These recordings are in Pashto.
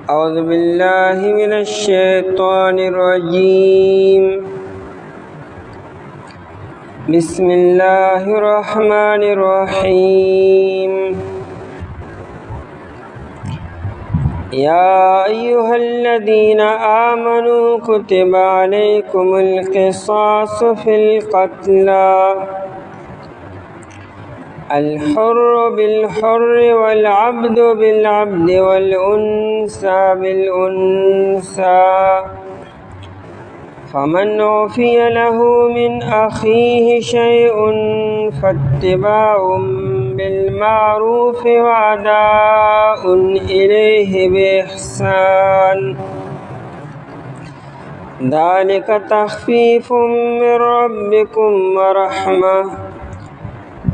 أعوذ بالله من الشيطان الرجيم بسم الله الرحمن الرحيم يا أيها الذين آمنوا كتب عليكم القصاص في القتلى الحر بالحر والعبد بالعبد والأنثى بالأنثى فمن عفي له من أخيه شيء فاتباع بالمعروف وأداء إليه بإحسان ذلك تخفيف من ربكم ورحمة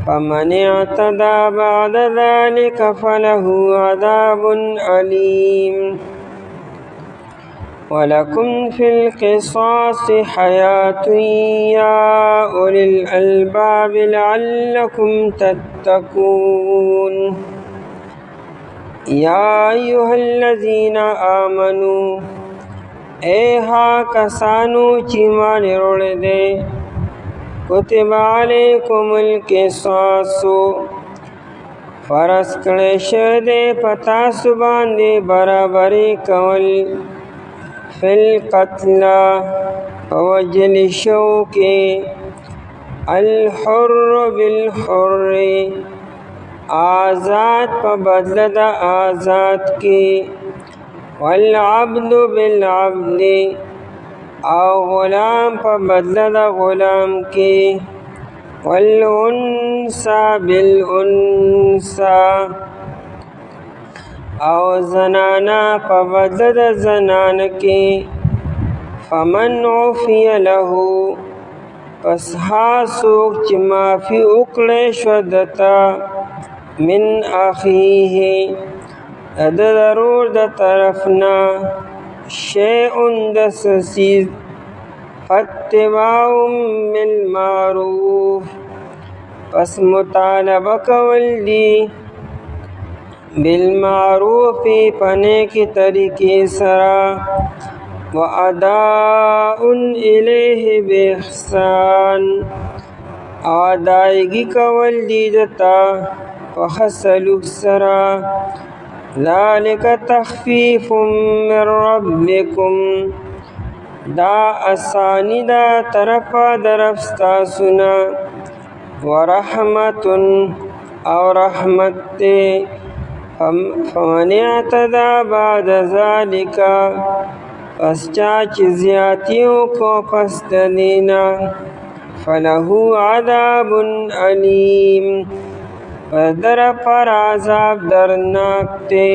فمن اعتدى بعد ذلك فله عذاب أليم ولكم في القصاص حياة يا أولي الألباب لعلكم تتقون يا أيها الذين آمنوا ها کسانو چی مانی روڑ دے کتب علیکم القصاص فرض کړی شوی دی پتا سو باندې برابري کول فی القتلى وجل شو کې الحر بالحر آزاد په بدله د آزاد کې والعبد بالعبد او غلام په بدله د غلام کې والانثى بالانثى او زنانا په بدله د زنان کې فمن عفی له پس ها څوک چې معافي وکړی شو دته من اخیه د ضرور د طرفنا شیء دس چیز فاتباع بالمعروف پس مطالبه کول دی بالمعروف پنے کی طریقے سرا واداء الیہ بإحسان ادائیگی کول دی دتا وحسلوک سرا ذالک تخفیف من ربکم دا آسانی دا طرفا درفستا سنا ورحمت او رحمت تے فمن اعتدى بعد ذلك پس چاچ زیاتیوں کو پس دینا فله عذاب علیم در پر عذاب درناک تے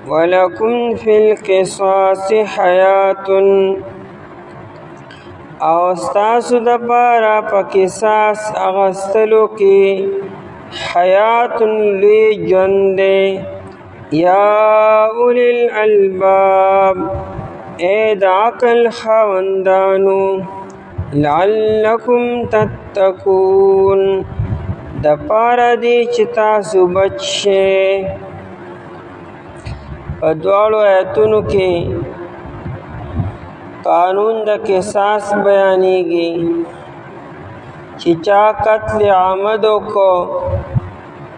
وَلَكُمْ فِي الْقِصَاصِ حَيَاةٌ او ستاسو د پارا په قصاص اغستلو کې حیات لوی ژوند دی یا اولی الالباب اے د عقل خاوندانو لعلکم تتقون د پارا دی چې تاسو بچ شئ په دواړو آیتونو کې قانون د قصاص بیانېږي چې چا قتل عمد کو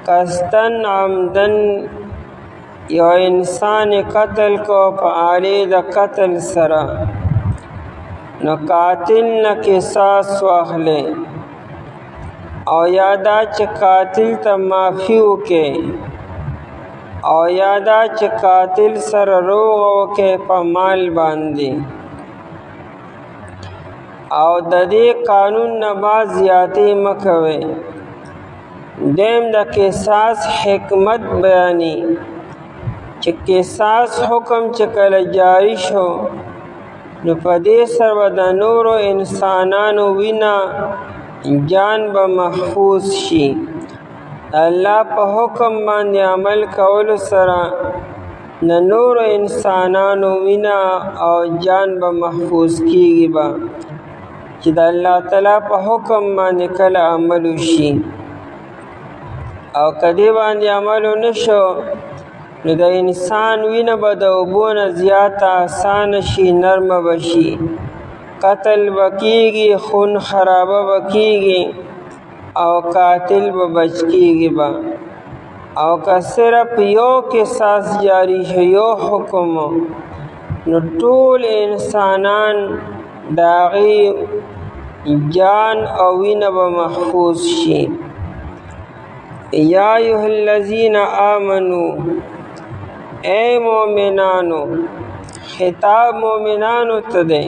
قصدن عمدن یو انسان قتل کو په آلې د قتل سره نو قاتل نه قصاص واخلي او یادا چې قاتل ته معافي وکړي او یادا چې قاتل سره روغ وکړي په مال باندې او د دې قانون نه باز زیاتې مه کوئ دیم د قصاص حکمت بیانې چې قصاص حکم چې کله جاری شو نو په دې سره د نورو انسانانو وینا جان به محفوظ شي الله په حکم باندې عمل کولو سره د نورو انسانانو وینا او جان به محفوظ کیږي به چې د الله تعالی په حکم باندې کله عمل وشي او کدی باندې عمل نشو نو د انسان وینه به د اوبو نه زیاته اسانه شي، نرمه به شي، قتل به کېږي، خون خرابه به کېږي او قاتل به بچ کېږي به. او که صرف یو قصاص جاری شي، یو حکم، نو ټول انسانان د هغې جان او وینه به محفوظ شي. یا ایها الذین آمنو، اے مومنانو، خطاب مومنانو ته دی.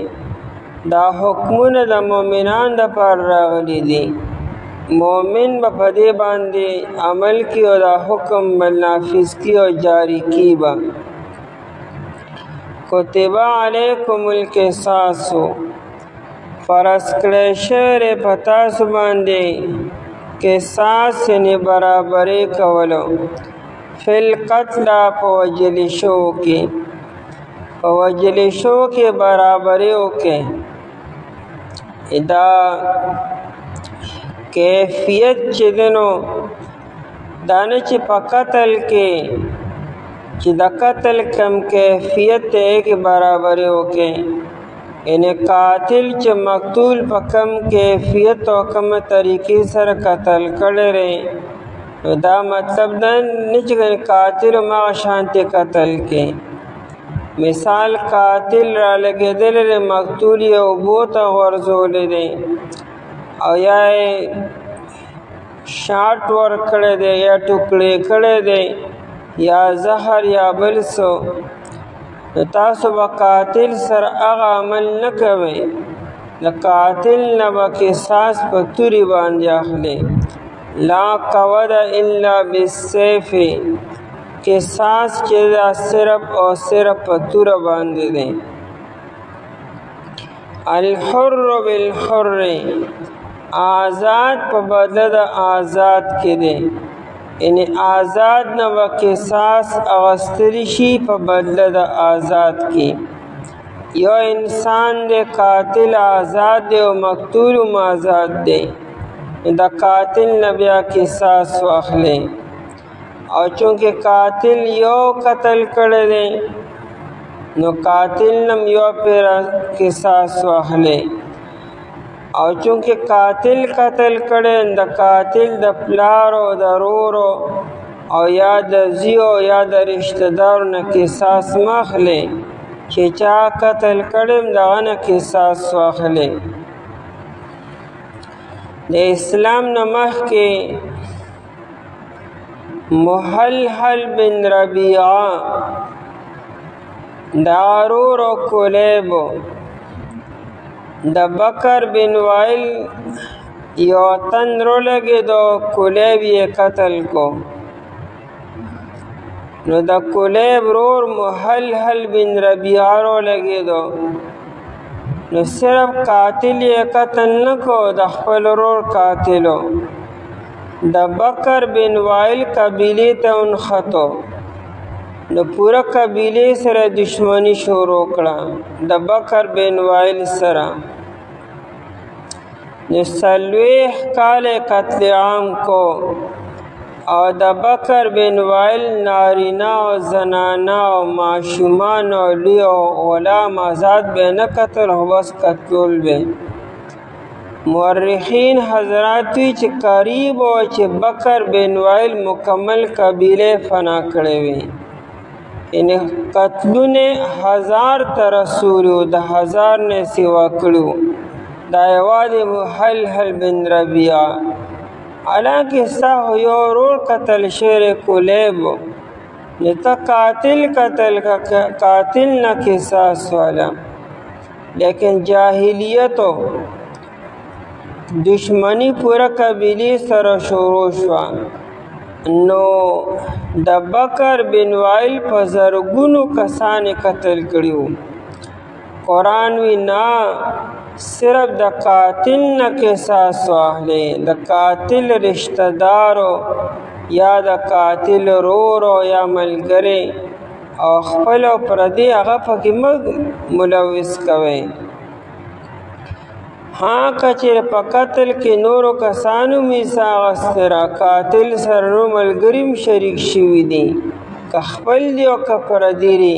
دا حکمونه د مومنان دپاره راغلي دي. مومن به په دې باندې عمل کړي او دا حکم به نافذ کړي او جاری کړي به. کتب علیکم القصاص، فرض کړی شوی په تاسو باندې قصاص یعنې برابرۍ کولو، فی القتل په وژلي شوو کې، په وژلي شوو کې برابرۍ وکړئ. دا کیفیت چې دی نو دا نه چې په قتل کې چې د قتل کم کیفیت دی هغې برابرۍ وکړئ، یعنې قاتل چې مقتول په کم کیفیت او کمه طریقې سره قتل کړی دی، نو دا مطلب دا نه چې قاتل همغه شانتې قتل کې. مثال قاتل را لګېدلی دی، مقتول یې اوبو ته غورځولی دی او یا یې شاټ ورکړی دی یا ټوکړې کړی دی یا زهر یا بل څه، نو تاسو به قاتل سره هغه عمل نه کوئ. د قاتل نه به قصاص په تورې باندې اخلئ. لا قود الا بالسیف، قصاص چې دا صرف او صرف په توره باندې دی. الحر بالحر، آزاد په بدله د آزاد کې دی، یعنی آزاد نه به قصاص اخیستلی شي په بدله د آزاد کې. یو انسان دی قاتل آزاد دی او مقتول هم آزاد دی، د قاتل نه بیا قصاص واخلئ. او چونکې قاتل یو قتل کړی دی نو قاتل نه یو پیره قصاص واخلئ. او چونکې قاتل قتل کړی، د قاتل د پلار او د رورو او یا د زیو یا د رشته دارو نه قصاص مه اخلئ، چې چا قتل کړی د هغه نه قصاص واخلئ. د اسلام نه مخکې محلحل بن ربیعه د رور او کلیب د بکر بن وائل یو تن رو لګېدو، کلیب یې قتل کو. نو د کلیب رور محلحل بن ربیعه رو لګېدو، نو صرف قاتل یې قتل نه کو، د خپل رور قاتلو. د بکر بن وائل قبیلې ته ونښتو، نو پوره قبیلې سره دشمني شروع کړه د بکر بن وائل سره. نو 40 کاله قتل عام کو او د بکر بن وائل نارینه او زنانه او ماشومان او لوی او غلام آزاد به نه قتل خو بس قتلول به. مورخین حضرات وی چې قریب و چې بکر بن وائل مکمل قبیله فنا کړی وي، یعنی قتلونه 1000 ته رسولو، د 1000 نه سوا کړو. دا یوازې محلحل بن ربیعه. حالانکه ستا یو ورور قتل شوی کلیب، نو ته قاتل نه قصاص والا. لیکن جاهلیتو دشمنی پورا قبیلې سره شروع شوه، نو د بکر بن وائل په زرګونو کسانې قتل کړي وو. قرآن وی نه، صرف د قاتل نه قصاص واخلئ، د قاتل رشته دارو یا د قاتل رورو یا ملګری او خپل او پردي هغه پکې مه ملوث کوئ. ها که چېرې په قتل کې نورو کسانو هم حصه اخیستی را، قاتل سره نور ملګري هم شریک شوي دي، که خپل دی او که پردي دي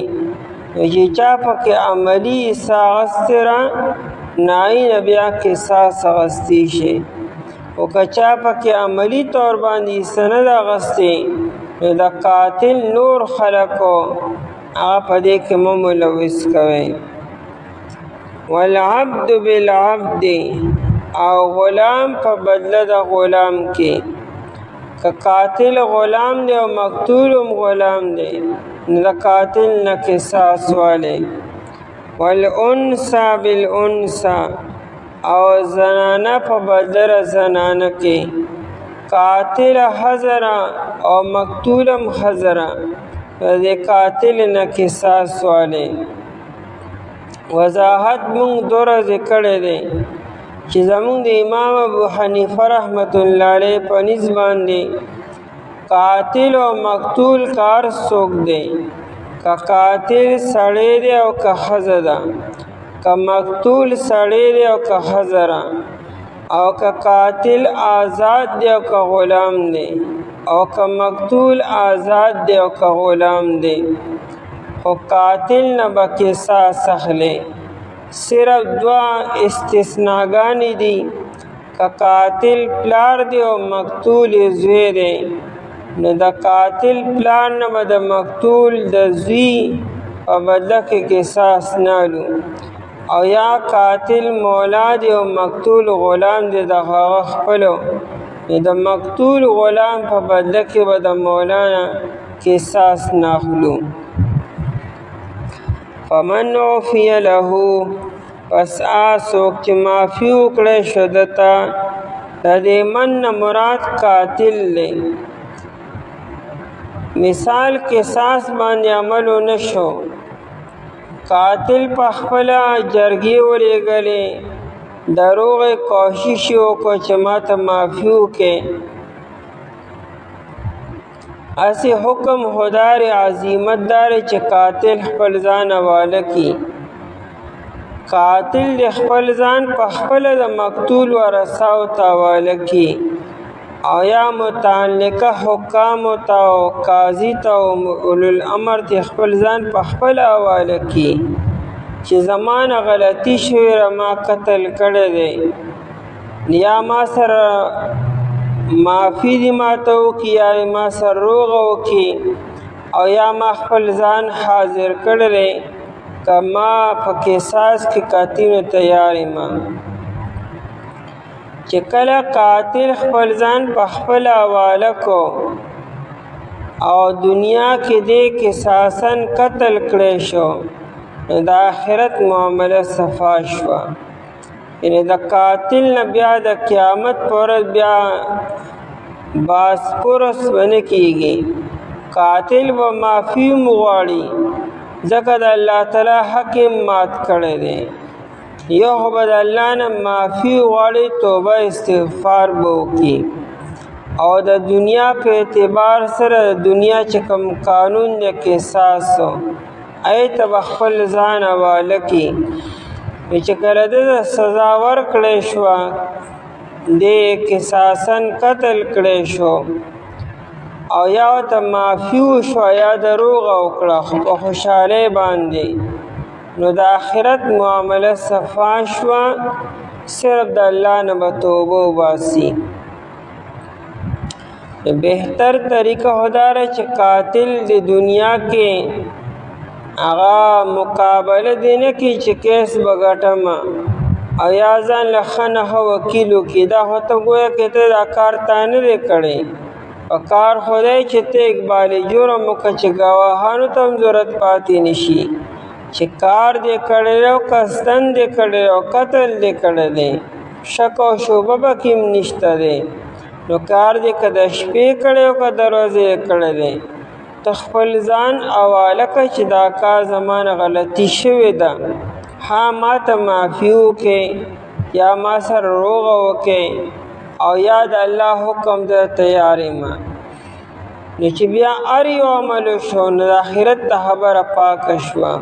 چې چا پکې عملي حصه اخیستې را ناغي نه بیا قصاص اخیستی شي او که چا پکې عملي طور باندې حصه نه ده اخیستې نو د قاتل نور خلکو هغه په دې کې مه ملوث کوئ. والعبد بالعبد او غلام په بدله د غلام کې که قاتل غلام دی او مقتول هم غلام دی نو د قاتل نه قصاص والی. والانثى بالانثى او زنانه په بدله زنانه کې قاتل حضره او مقتولم حضره د قاتل نه قصاص والی. وضاحت مونږ دوره کړی دی چې زمونږ د امام ابو حنیفه رحمت الله علیه په نسبت باندې قاتل او مقتول کار څوک دی که قاتل سړی دی او که ښځه ده که مقتول سړی دی او که ښځه ده او که قاتل آزاد دی او که غلام دی او که مقتول آزاد دی او که غلام دی خو قاتل نه به قصاص اخلي. صرف دوه استثناګانې دي که قاتل پلار دی او مقتول زوی دی نو د قاتل پلار نه به د مقتول د زوی په بدله کې قصاص نه الو او یا قاتل مولا دی او مقتول غلام دی د هغه خپلو د مقتول غلام په بدله کې به د مولا نه قصاص نه اخلو. فمن عفی له پس څوک چې معافي وکړی شو دته د دې من نه مراد قاتل دی. مثال قصاص باندې عمل ونه شو قاتل په خپله جرګې ولېږلې دروغ کوشش یې وکړو چې ماته معافي وکړې اسی حکم خدار عظیمت دار چې قاتل خپل ځان حواله کړي. قاتل د خپل ځان په خپله د مقتول ورثاو ته حواله کړي او یا متعلقه حکامو ته او قاضي ته او اولوالامر ته خپل ځان په خپله حواله کړي چې زما نه غلطي شوې ده ما قتل کړی دی یا ما سره معافي دې ماته وکړي یا ما سره روغه وکړي او یا ما خپل ځان حاضر کړی دی که ما په قصاص کې قاتلو تیار یم. چې کله قاتل خپل ځان په خپله حواله کو او دنیا کې دې قصاصاً قتل کړی شو د آخرت معامله صفا شوه. یعنی د قاتل نه بیا د قیامت په ورځ بیا باسپورس ونه کېږي. قاتل به معافي هم غواړي ځکه د الله تعالی حق یې مات کړی دی. یو خو به د الله نه معافي غواړي توبه استغفار به وکړي او د دنیا په اعتبار سره د دنیا چې کوم قانون د قصاص هغې ته به خپل ځان حواله کړي. چې کله د سزا ورکړی شوه دې قصاصاً قتل کړی شو او یا ورته معافي وشوه یا دروغه وکړه خو په خوشحالۍ باندې نو د آخرت معامله صفا شوه صرف د الله نه به توبه وباسي. بهتر طریقه خدا ده چې قاتل د دنیا کې هغه مقابله دی نه کړي چې کیس به ګټم او یا ځان له ښه نښه وکیل وکړي. دا خو ته ګویا کې ته دا کار تا نه دی کړی په کار خو دی چې ته اقبال جرم وکړه چې ګواهانو ته هم ضرورت پاتې نه شي چې کار دې کړی دی او قصدن دې کړی دی او قتل دې کړی دی شک او شبهه پکې هم نشته دی. نو کار دې که د شپې کړی او که د ورځې کړی دی ته خپل ځان حواله کړه چې دا کار زما نه غلطي شوې ده ها ما ته معافي وکړې یا ما سره روغه وکړې او یا د الله حکم ته تیار یم. نو چې بیا هر یو عمل شو نو د آخرت ته خبره پاکه شوه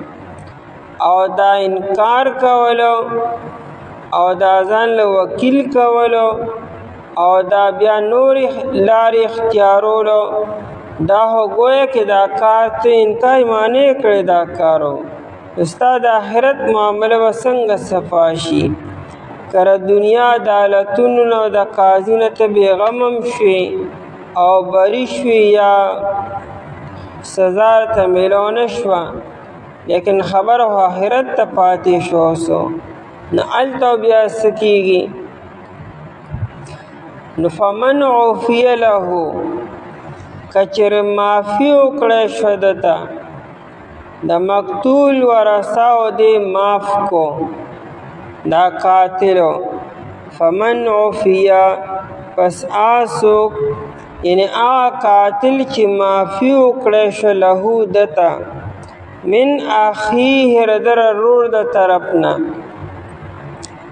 او دا انکار کولو او دا ځان له وکیل کولو او دا بیا نور لارې اختیارولو دا هو گویا کې دا کار ته انکار معنی کړی دا کارو ستا د آخرت معامله به څنګه صفا شي. کله دنیا عدالتونو نه د قاضي نه ته بېغمم شوې او بری شوې یا سزا ته میلاو نه شوه، لیکن خبر خو آخرت ته پاتې شو سو نو هلته بیا څه کېږي. نو فمن عفی له که چېرې معافي وکړی شوه ده ته د مقتول ورثاو دې معاف کو دا قاتلو. فمن عفیا پس آسوک یعنی آغا قاتل چې معافي وکړی شو له ده ته من اخیه ردر رور د طرفنا.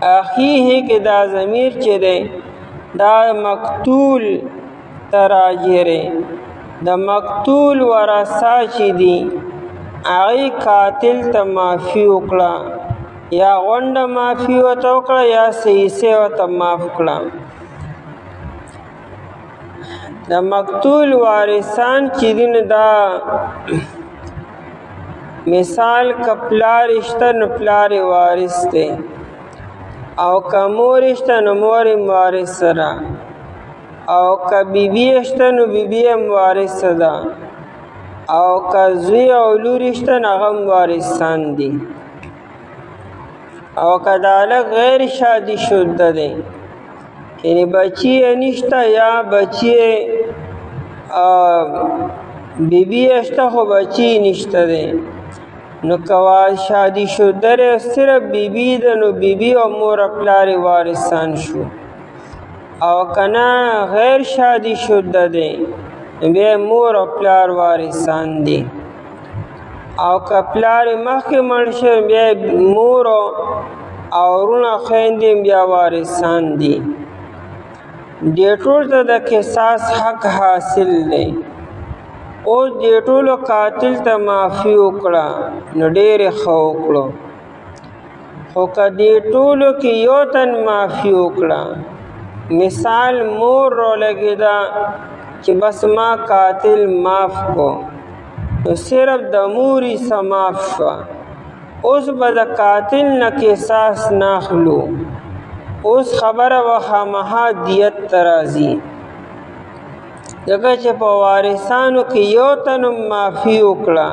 اخیه کې دا ضمیر چې دی دا مقتول تراجره د مقتول ورثه چې دي هغې قاتل ته معافي وکړه یا غونډه معافي ورته وکړه یا حصې ورته معاف کړه. د مقتول وارثان چې دي نو دا مثال که پلار شته نو پلار وارث دی او که مور شته نو مور وارث ده او که بیبي شته نو بیبي هم وارثه ده او که زوی او لور شته نو هغه هم وارثان دي او که دا هلک غیر شادي شده دی یعنی بچی نشته یا بچی بیبي شته خو بچی نشته دی نو که شادي شده دی صرف بیبي ده نو بیبي او مور پلار وارثان شو او که نه غیر شادي شده دی بیا مور او پلار وارثان دي او که پلار مخکې مړ شوی بیا مور او وروڼه خویندې بیا وارثان دي. دې ټول ته د قصاص حق حاصل دی. اوس دې ټولو قاتل ته معافي وکړه نو ډېرې ښه وکړو، خو که دې ټولو کې یو تن معافي وکړه مثال مور راولګېده چې بس ما قاتل معاف کو نو صرف د مورې څه معاف شوه. اوس به د قاتل نه قصاص نه اخلو، اوس خبره به خامخا دیت ته راځي ځکه چې په وارثانو کې یو تن معافي وکړه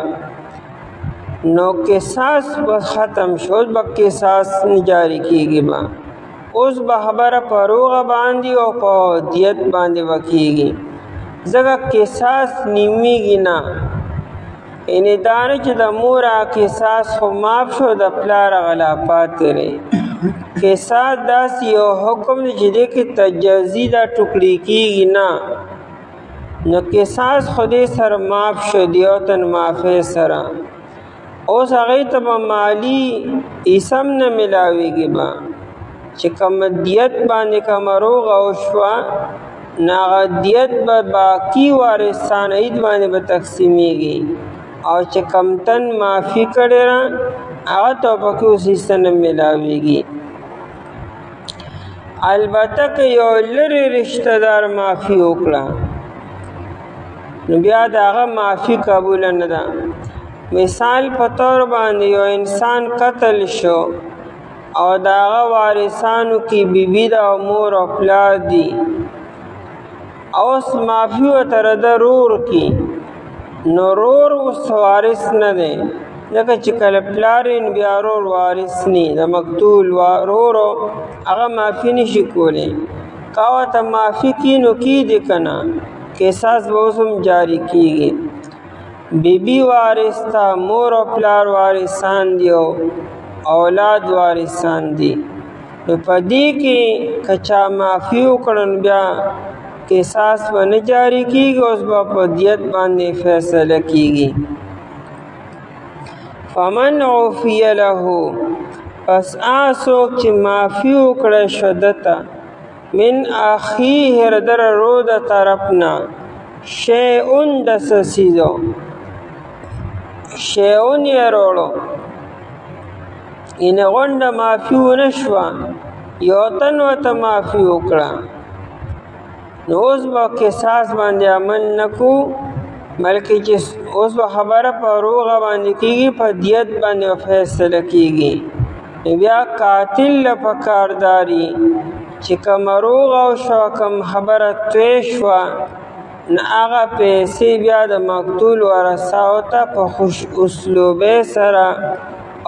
نو قصاص به ختم شو، اوس به قصاص نه جاري کېږي به. اوس به خبره په روغه باندې او په دیت باندې به کېږي ځکه قصاص نیمېږي نه. یعنې دا نه چې د مور قصاص خو معاف شو د پلار هغه لا پاتې دی. قصاص داسې یو حکم دی چې دې کې تجزي دا ټوکړې کېږي نه، نو قصاص خو دې سره معاف شو د یو تن معافۍ سره. اوس هغې ته به مالي حصه هم نه میلاوېږي به چې کومه دیت باندې کومه روغه وشوه نو هغه دیت به باقي وارثان عید باندې به تقسیمېږي او چې کم تن معافي کړې ده هغه ته پکې اوس حصه نه میلاوېږي. البته که یو لرې رشته دار معافي وکړه نو بیا د هغه معافي قبوله نه ده. مثال په طور باندې یو انسان قتل شو او د هغه وارثانو کې بیبي ده او مور او پلار دي، اوس معافي ورته رده رور کې نو رور اوس وارث نه دی ځکه چې کله پلار یې بیا رور وارث نی د مقتول رورو هغه معافي نشي کولی. که ورته معافي کي نو کېږي که نه قصاص به اوس هم جاري کېږي. بیبي وارث ته مور او پلار وارثان دي او اولاد وارثان دي. نو په دې کې که چا معافي وکړه نو بیا قصاص به نه جاري کېږي، اوس به په دیت باندې فیصله کېږي. فمن عفی له پس څوک چې معافي وکړی شو ده ته من اخیه در رو د طرف نه شیئن د څه څیزو شیئن یې روړو یعنې غونډه معافي ونه شوه یو تن ورته معافي وکړه نو اوس به قصاص باندې عمل نه کو بلکې چې اوس به خبره په روغه باندې کېږي، په دیت باندې فیصله کېږي. بیا قاتل له پکارداري چې کوم روغه وشوه، کوم خبره توی شوه، نو هغه پیسې بیا د مقتول ورثاو ته په خوش اسلوبۍ سره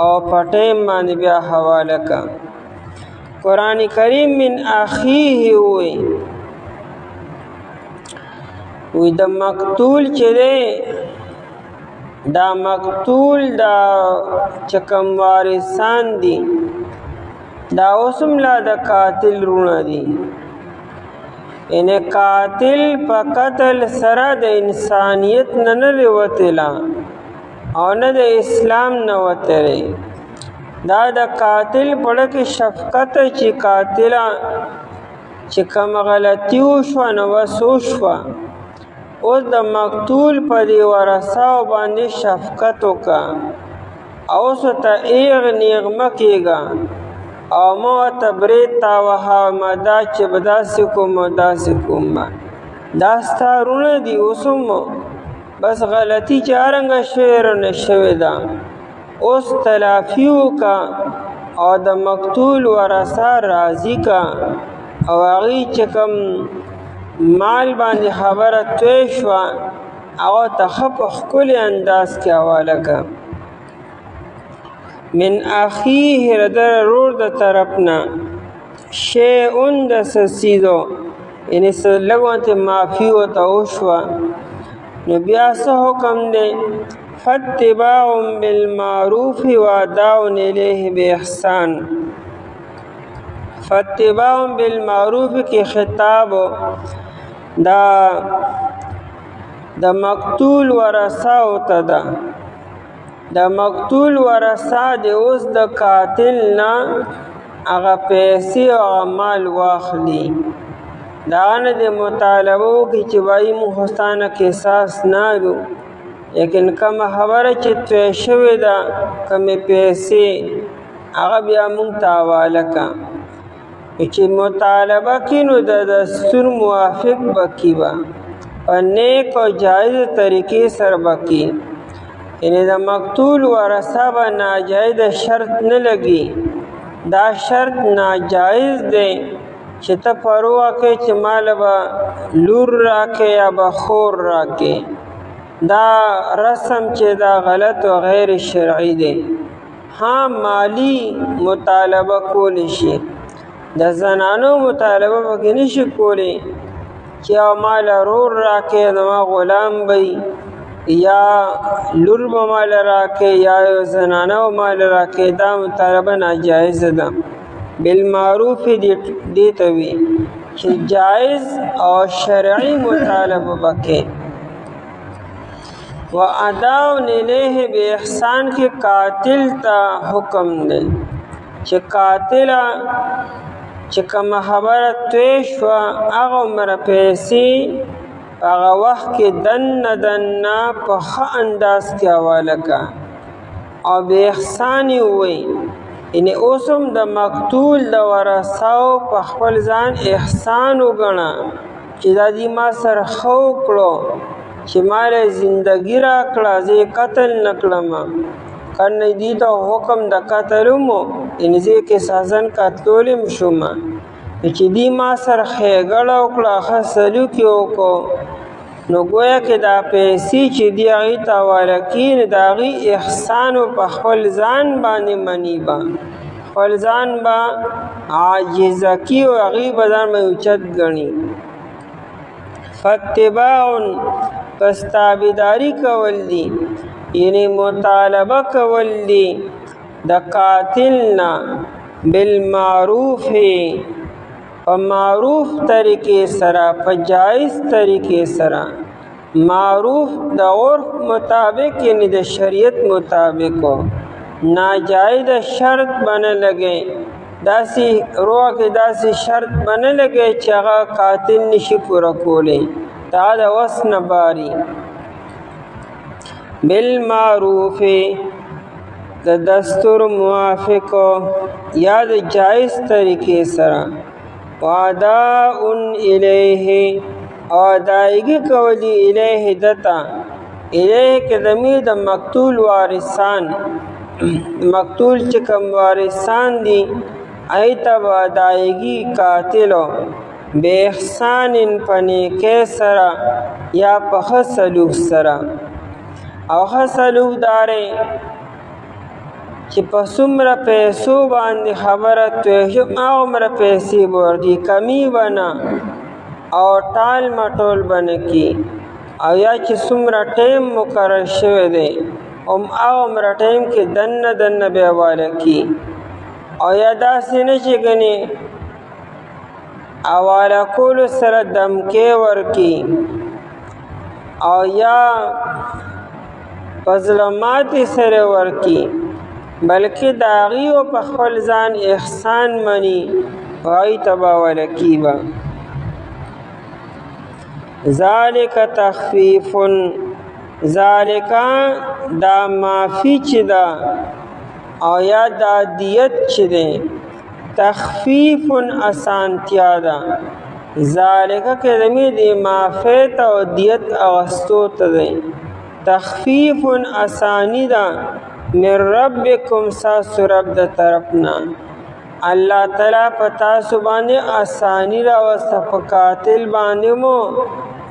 او په ټیم باندې بیا حواله کا. قرآن کریم من اخیه وی د مقتول چې دی، دا مقتول دا چې کوم وارثان دي دا اوس هم لا د قاتل رونه دي. یعنې قاتل په قتل سره د انسانیت نه دی وتلی او نه د اسلام نه وتلی. دا د قاتل پړه کې شفقت چې قاتله چې کوم غلطي وشوه نو بس وشوه. اوس د مقتول په دې ورثاو باندې شفقت وکړه او اوس ورته ایغ نیغ مه کېږه او مه ورته برید تاوهه دا چې به داسې کوم او داسې کوم به. دا ستا رونه دي، اوس هم بس غلطي چې هرنګه شوې رانه شوې ده. اوس تلافي وکړه او د مقتول ورثه راضي کړه او هغوی چې کوم مال باندې خبره توی شوه هغه ته ښه په ښکلي انداز کې حواله کړه. من اخیه د رور د طرف نه شیئون د څه څیزو، یعنې څه لږ غوندې معافي ورته وشوه، نو بیا څه حکم دی؟ فاتباع بالمعروف واداء الیه باحسان. فاتباع بالمعروف کې خطاب د مقتول ورثاو ته ده. د مقتول ورثه د اوس د قاتل نه هغه پیسې او مال واخلي. دا نه د مطالبه وکړي چې وایي موږ خو ستا نه قصاص نه لرو، لیکن کومه خبره چې توی شوې ده، کومې پیسې هغه بیا موږ ته حواله کړه. چې مطالبه کړي نو د دستور موافق به کړي، به په نیک او جایز طریقې سره به کړي. یعنې د مقتول ورثه به ناجایز شرط نه لګي. دا شرط ناجایز دی چې ته پروا کوې چې ماله به لور راکې یا به خور راکې. دا رسم چې دا غلط و غیر شرعي دی. ها مالی مطالبه کولی شي، د زنانو مطالبه پکې نشي کولی چې یو مال رور راکې زما غلام بی، یا لور به مال راکې یا یو زنانه به مال راکې. دا مطالبه ناجایزه ده. بالمعروف دې ته وي چې جایز او شرعي مطالبه وکړي. واداء الیه باحسان کې قاتل ته حکم دی چې قاتله چې کومه خبره توی شوه هغه عمره پیسې هغه وخت کې دننه په ښه انداز کې حواله کړه او بې احسان یې ووایي. یعنې اوس هم د مقتول د ورثاو په خپل ځان احسان وګڼه چې دا دې ما سره ښه وکړو چې ما له زندګي راکړه، زه یې قتل نه کړمه. کنه دې ته حکم د قتل هم و، یعنې زه یې قصاصاً قتلولی هم شومه. چې دې ما سره ښېګړه وکړه، ښه سلوک یې وکړو، نو ګویا کې دا پیسې چې دې هغې ته حواله کړي نو د هغې احسان په خپل ځان باندې مني، به خپل ځان به عاجزه کړي او هغې به ځان به اوچت ګڼي. فاتباع پس تابعداري کول دي، یعنې مطالبه کول دي د قاتل نه بالمعروف، په معروف طریقې سره، په جایز طریقې سره. معروف د عرف مطابق یعنی د شریعت مطابق ہو. ناجائز شرط بنه لگے داسی روح کې داسی شرط بنه لگے چې هغه قاتل نشي پوره کولی. تا د وس نه باري. بالمعروف د دستور موافق یا د جائز طریقې سره. واداء الیه او ادایګي کولی الیه دتا الیه کې ضمیر د مقتول وارثان مقتول چې کوم وارثان دي ایت به ادایګي قاتلو بے احسان په نیکۍ سره یا په ښه سلوک سره او ښه سلوک دارې چې په څومره پیسو باندې خبره توی شو هغومره پیسې به ورکړي کمی به نه او ټال مټول به نه کي او یا چې څومره ټیم مقرر شوی دی هغومره ټیم کې دننه بیا واله کي او یا داسې نه چې ګنې حواله کولو سره دمکې ورکي او یا په ظلماتې سره ورکي بلکې د هغې و په خپل ځان احسان مني هغوی ته به ولکي به ذالک تخفیف ذالک دا معافي چې ده او یا دا دیت چې دی تخفیف اسانتیا ده ذالکه کې ضمیر د معافی ته او دیت اغستو ته دی تخفیف اسانی ده من ربکم ستاسو رب د طرفنا الله تعالی په تاسو باندې اسانی راوسته په قاتل باندې مو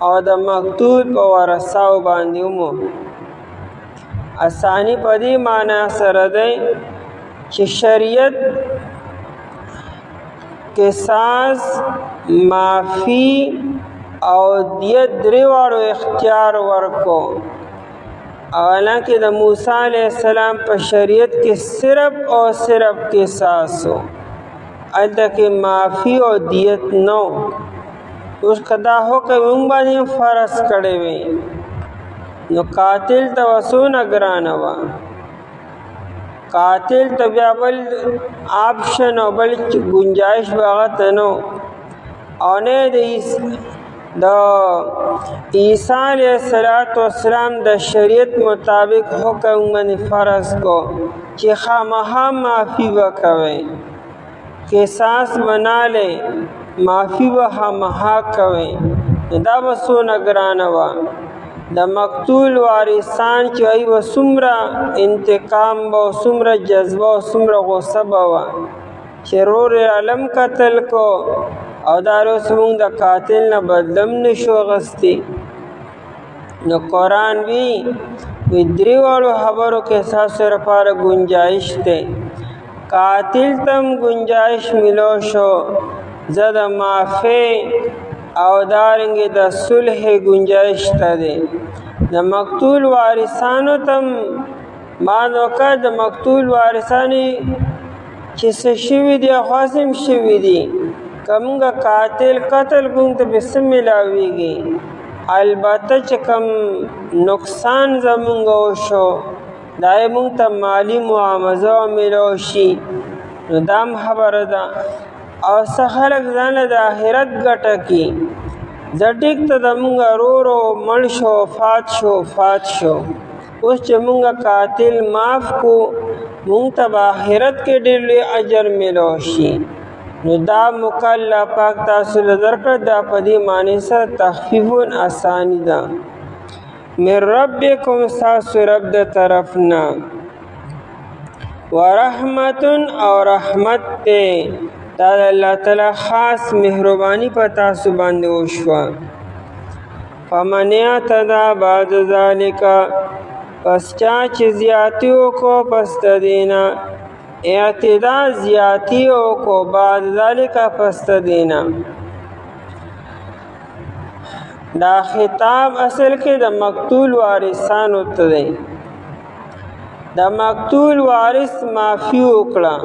او د مقتول په ورثاو باندې مو اسانی په دې معنی سره دی چې شریعت قصاص معافی او دیت درې واړو اختیار ورکو حالانکه د موسی علیه السلام په شریعت کې صرف او صرف قصاص و هلته کې معافی او دیت نو اوس که دا حکم موږ باندې فرض کړی وی نو قاتل ته څونه ګرانه وه قاتل ته بیا بل آپشن او بل گنجائش به هغه ته نو او نه د عیسی علیه السلام د شریعت مطابق حکم باندې فرض کو چې خامخا معافي به کوئ قصاص بنا لے معافی به خامخا کوئ دا به څونه ګرانه وه د مقتول وارثان چې هغوی به څومره انتقام به او څومره جذبه او څومره غصه به وه چې رور علم قتل کو او دا روز موږ د قاتل نه بدلم نشو اخیستی نو قرآن وی درې واړو خبرو کې ستاسو لپاره گنجائش دی قاتل تم گنجائش ملو شو زه د معافی او دارنګې د صلح گنجائش ته دی د مقتول وارثانو تم بعض وقت د مقتول وارثانې چې څه شوي دي خاصم شوي دي که مونږ قاتل قتل کوم ته به څه میلاویږي البته چې کوم نقصان زمونږ وشو دا یې مونږ ته مالی معاوضه میلاو شي نو دا هم خبره ده او څه خلک ځان له د آخرت ګټه کي زه ټیک ته د مونږ ورورو مړ شو فات شو اوس چې مونږ قاتل معاف کو مونږ ته به آخرت کې ډېر لوی اجر میلاو شي نو دا مکلف پاک تاسو له درکړه دا په دې معنی سره تخفیف اسانی ده من ربکم ستاسو رب د طرفنا ورحمت او رحمت ته دا د الله تعالی خاص مهرباني په تاسو باندې وشوه فمن اعتدی بعد ذلک پس چا چې زیاتی وکړو پس د دینه اعتدا زیاتی وکړو بعد ذلک پس د دینه دا خطاب اصل کې د مقتول وارثانو ته دی د مقتول وارث معافي وکړه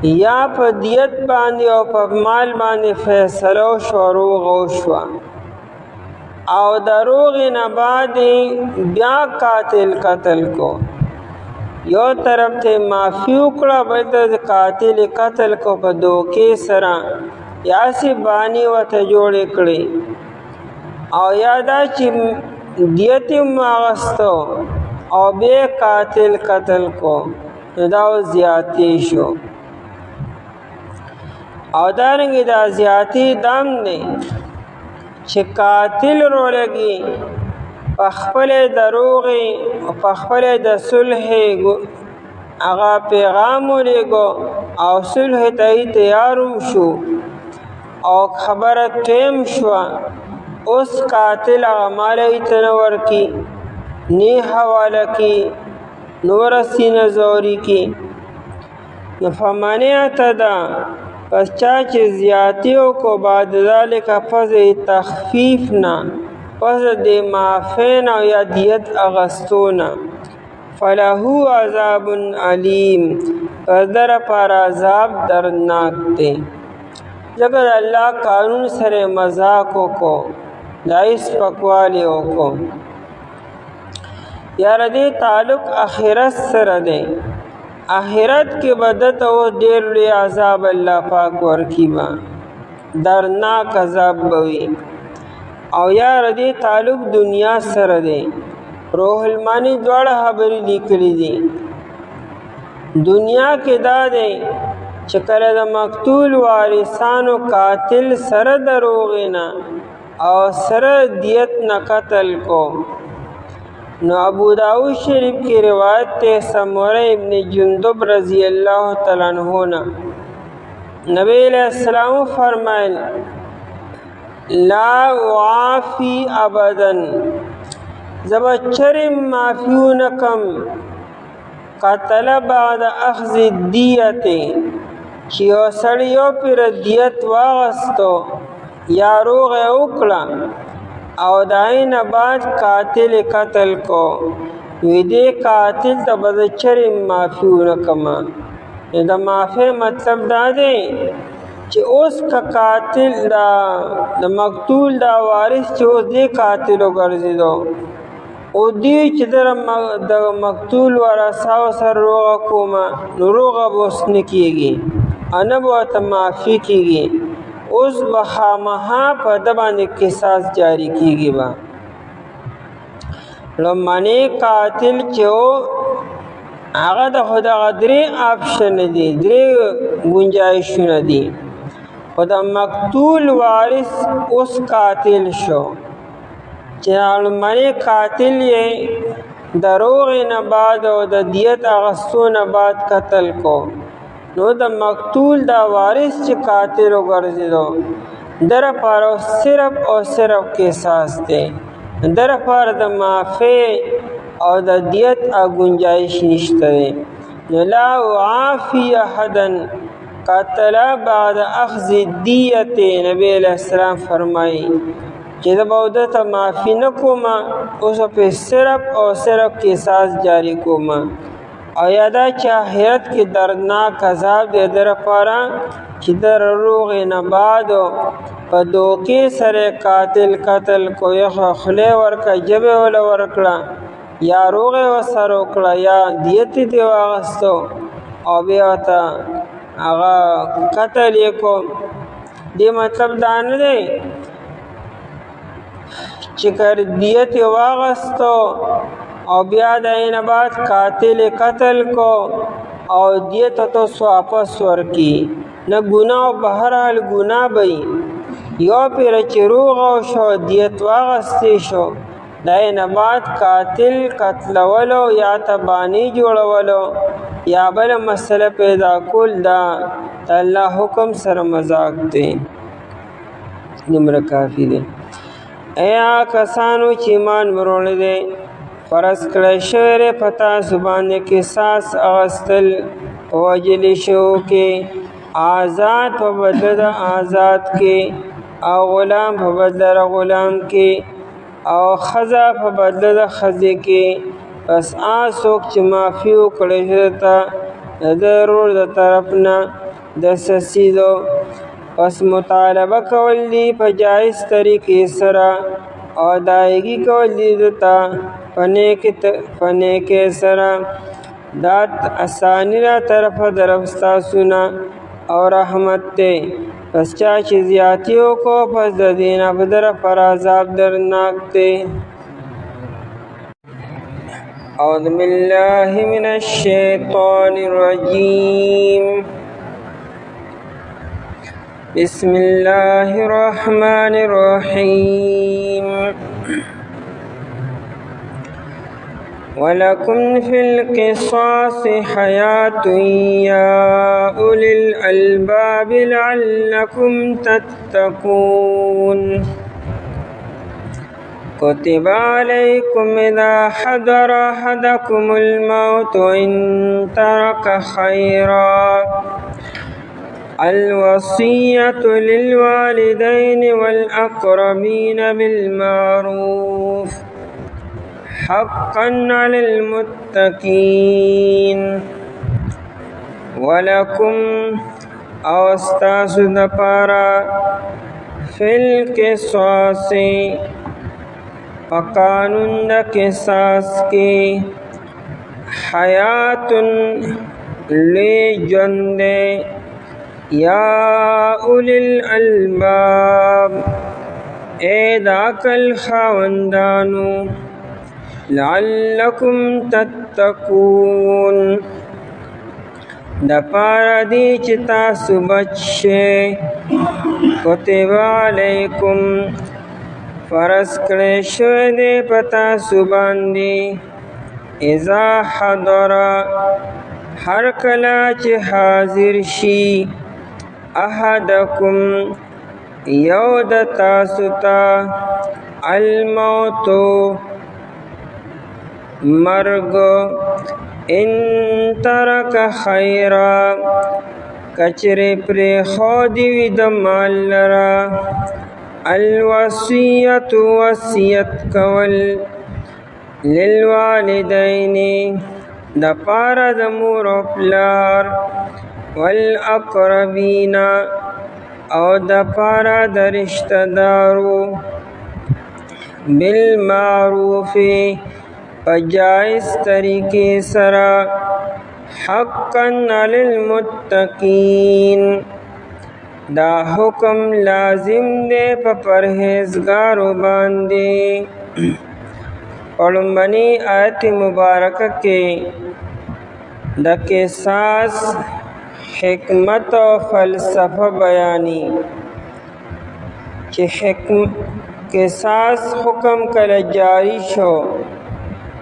یا په دیت باندې او په مال باندې فیصله وشوه روغ وشوه او د روغې نه بعد بیا قاتل قتل کو یو طرف ته معافي وکړه بل طرف قاتل قتل کو په دوکې سره یا سی بانی ورته جوړې کړې او یا دا چې دیت یې واخیستو او بیا قاتل قتل کو نو دا زیاتې شو او دارنګه دا زیاتی دام دی چې قاتل رو لګي پخپل دروغی پخپل د صلح هغه پیغام ولېږو او صلح ته تیارم شو او خبره تیم شوه اوس قاتل هغه مال ته نه ورکي نه حواله کی نور سینه زوري کی نو فمن اعتدى پس چا چې زیاتیو کو بعد ذلک پس تخفیف نه پس د معافین او یا دیت اغستونا فله عذاب علیم پس در پر عذاب درناک دی جگر اللہ قانون سر مذاقوں کو دائس پکوالیوں کو یا ردی تعلق آخرت سر دے آخرت کی بدت و دیر لی عذاب اللہ پاک ورکی با درناک عذاب بوی او یا ردی تعلق دنیا سر دے روح المانی دوڑ خبری لیکلی دی دنیا کے دا دے چکر دا مقتول وارثان و قاتل سر دروغینا او سر دیت نہ قتل کو نو ابو داؤد شریف کی روایت تے سمورہ ابن جندب رضی اللہ تعالیٰ عنہ نبی علیہ السلام فرمائل لا وعافی ابداً زبچرم معافیونکم قتل بعد اخذ الدیت چیو سڑیو پر دیت واغستو یا روغ اکڑا او دائن بعد قاتل قتل کو ویدے قاتل تا بچرم معافیونکم دا معافی مطلب دا دے چې اوس کا قاتل دا مقتول دا وارث چې اوس دی قاتل وګرځېدو او دی چې د مقتول ورثاو سره روغه کومه نو روغه به اوس نه کېږي نه به ورته معافي کېږي اوس به خامخا په ده باندې قصاص جاري کېږي به لومړنی قاتل چې و هغه د خو دغه درې آپشن دي درې ګنجایشونه دي خو د مقتول وارث اوس قاتل شو چې لومړنی قاتل یې د روغې نه بعد او د دیت اخیستو نه بعد قتل کو نو د مقتول دا وارث چې قاتل وګرځېدو در لپاره صرف او صرف قصاص دی در لپاره د معافی او د دیت گنجائش نشته دی نو لا اعافی احدا قتل بعد اخذ الدیت نبی علیہ السلام فرمائی چې د بودت معافی نه کوم اوس په صرف او صرف قصاص جاری کوم او یادا چې آخرت کې دردناک عذاب دی در لپاره چې در روغ نه بعد په دوکې سره قاتل قتل کو یخ خله ورکه جبه ول ورکړه یا روغ وسره وکړه یا دیت دی واغستو او بیا تا هغه قتل کو دی مطلب دا نه دی چې کر دیت واغستو او بیا د عین بعد قاتل قتل کو او دیت تو واپس ورکی نه ګناه بهرحال ګناه بئی یو پیر چې روغ شو دیت واغستی شو د عین بعد قاتل قتلولو یا تبانی جوړولو یا بل مسئله پیدا کول دا الله حکم سره مذاق دی نمبر کافی دی ایا کسانو چې ایمان وروړي دي فرض کړی شوی پتا زبانه کې ساس اغستل وجل شو کې آزاد په بدل آزاد کې او غلام په بدل غلام کې او خزا په بدل خزې کې پس آسوک چې معافي وکړی شوی ته د ضرور د طرف نه د سسیدو پس مطالبه کول دي په جایز طریقې سره او ادایګي کول دي دته پنه کې سره دات اسانی را طرف درفستا سنا او رحمت ته پس چا چې زیاتیو کو پس د دینه بدر پر عذاب درناک ته اعوذ بالله من الشیطان الرجیم بسم الله الرحمن الرحیم ولكم في القصاص حياة يا أولي الألباب لعلكم تتقون كتب عليكم إذا حضر أحدكم الموت إن ترك خيرا الوصية للوالدين والأقربين بالمعروف حقا على المتقين ولكم أستاذ دپارا في القصاص فقانون قصاص کی حیات لی جند یا اولی الالباب اید عقل خاوندانو لعلکم تتقون دپارا دی چتا سبچے کتب علیکم فرض کړی شوی دی پتا سباندی اذا حضر هر کلا چې حاضر شي احدکم یو د تاسو ته الموت مرگ ان ترک خیرا کچری پر خودی وی د مال لرا الوصیت وصیت کول للوالدین د پارا د مور او پلار والاقربین او د پارا د رشتہ دارو بالمعروف پجائز طریقے سرا حقا علی المتقین دا حکم لازم دے پا پرہیزگارو باندے پڑھنبنی آیت مبارکہ کے دا قصاص حکمت و فلسفہ بیانی چی قصاص حکم کل جاری شو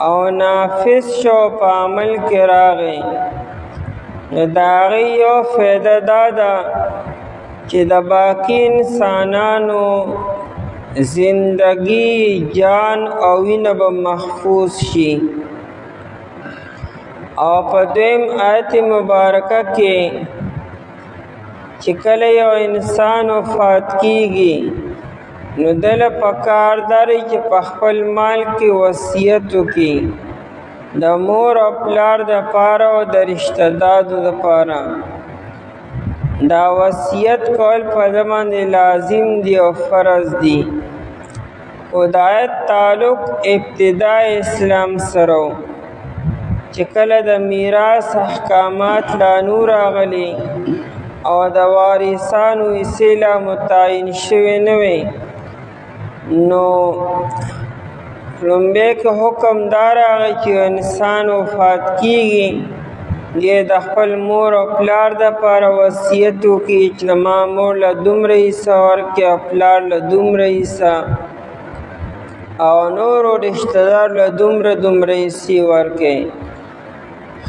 او نافذ شو پا عمل کراغی داغی یو فیدہ دادا چې د باقی انسانانو زندگی جان او وینه به محفوظ شي او په دویم آیت مبارکه کې چې کله یو انسان وفات کیږي نو دل پکار داری چې په خپل مال کې وصیت وکړي د مور او پلار د پاره او د رشتہ دارو د پاره دا وصیت کول په باندې لازم دی او فرض دی خدایت تعلق ابتدا اسلام سره چې کله د میراث احکامات لا نور راغلي او د وارثانو اصله متعین شوی نه وي نو لومبه کې حکم دار هغه چې انسان وفات کیږي یہ د خپل مور او پلار د پاره وصیت وکړي چې ما مور له دومره حصہ ورکړي او پلار له دومره حصہ او نور رشتہ دار له دومره حصې ورکړي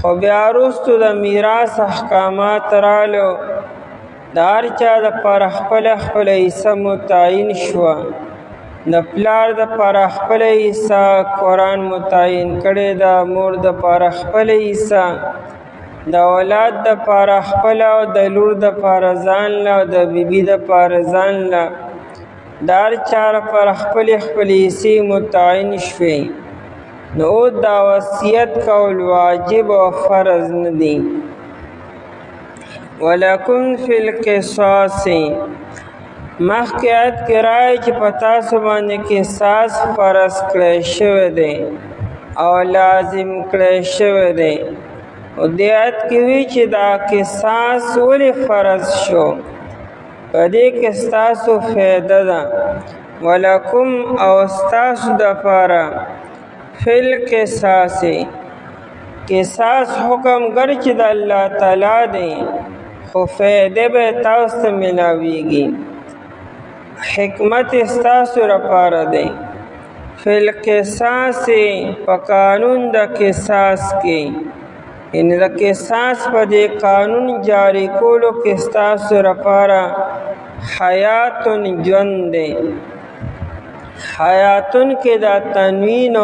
خو بیا وروسته د میراث احکامات رالو د هر چا د پاره خپل حصہ متعین شوه د پلار د پاره خپل حصہ قرآن متعین کړی د مور د پاره خپل حصہ د اولاد د پاره خپل او د لور د پاره ځان له او د بیبي د پاره ځان له دار چار پر خپل حصې متعین شوي نو دا وصیت کول واجب او فرض نه دي ولکم فی القصاص مخکې آیت کې راځي چې په تاسو باندې قصاص فرض کړی شوی دی او لازم کړی شوی دی او دې آیت کې وی چې دا قصاص ولې فرض شو په دې کې ستاسو فایده ده ولکم او ستاسو دپاره فی القصاص قصاص حکم ګر چې د الله تعالی دی خو فایده به تاسو ته ملاویږي حکمت ستاسو لپاره دی فی القصاص په قانون د قصاص کې، یعنی د قصاص په دې قانون جاری کولو کې ستاسو لپاره حیاتن ژوند دی. حیاتن کې دا تنوین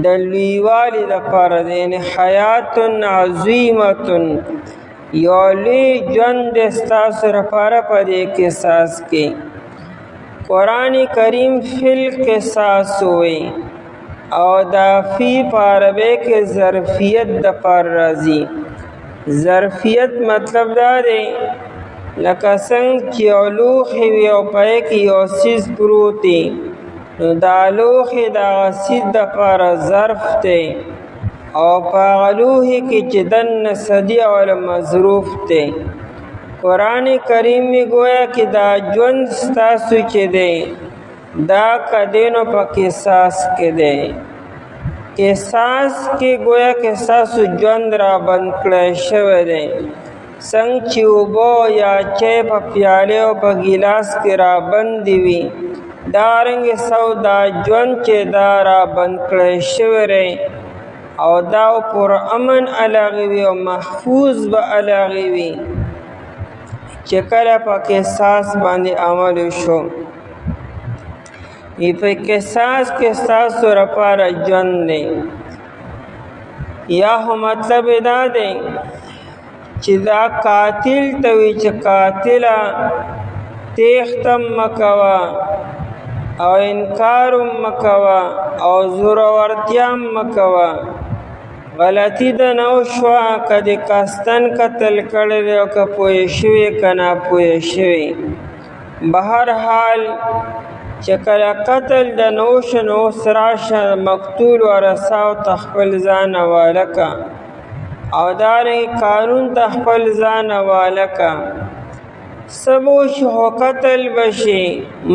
د لویوالي دپاره دی، یعنی حیاتن عظیمتن یو لوی ژوند دی ستاسو لپاره په دې قصاص کې. قرآن کریم فی القصاص وی او دا فی په عربی کې ظرفیت دپاره راځي. ظرفیت مطلب دا دی لکه څنګه چې یو لوښی وي او په هغې کې یو څیز پروت دی، نو دا لوښی د هغه څیز دپاره ظرف دی او په هغه لوښي کې چې دننه څه دي هغه مظروف دی. قرآن کریم می گویا کہ دا ژوند ستاسو چې دی دا کدینو په قصاص کې دی. قصاص کې گویا کہ ستاسو ژوند را بند کړی شوی دی، څنګه چې اوبه یا چای په پیالې او په ګیلاس کې را بندې وي، دارنګې دا ژوند چې دا را بند کړی شوی دی او دا پر امن علاغې وي او محفوظ به علاغې وي چې کله په قصاص باندې عمل شو. په قصاص کې ستاسو لپاره ژوند دی. یا خو مطلب دا دی چې دا قاتل ته وي چې قاتله تیښته مه کوه او انکار مه کوه او زورورتیا مه کوه. غلطی د نه وشوه، که د قصدن قتل کړی دی او که پوه شوې که ناپوه شوې، بهر حال چې کله قتل د نه وشو نو اوس راشه مقتول ورثاو ته خپل ځان حواله که او دارنګې قانون ته خپل ځان حواله که. څه به وشي خو قتل به شي،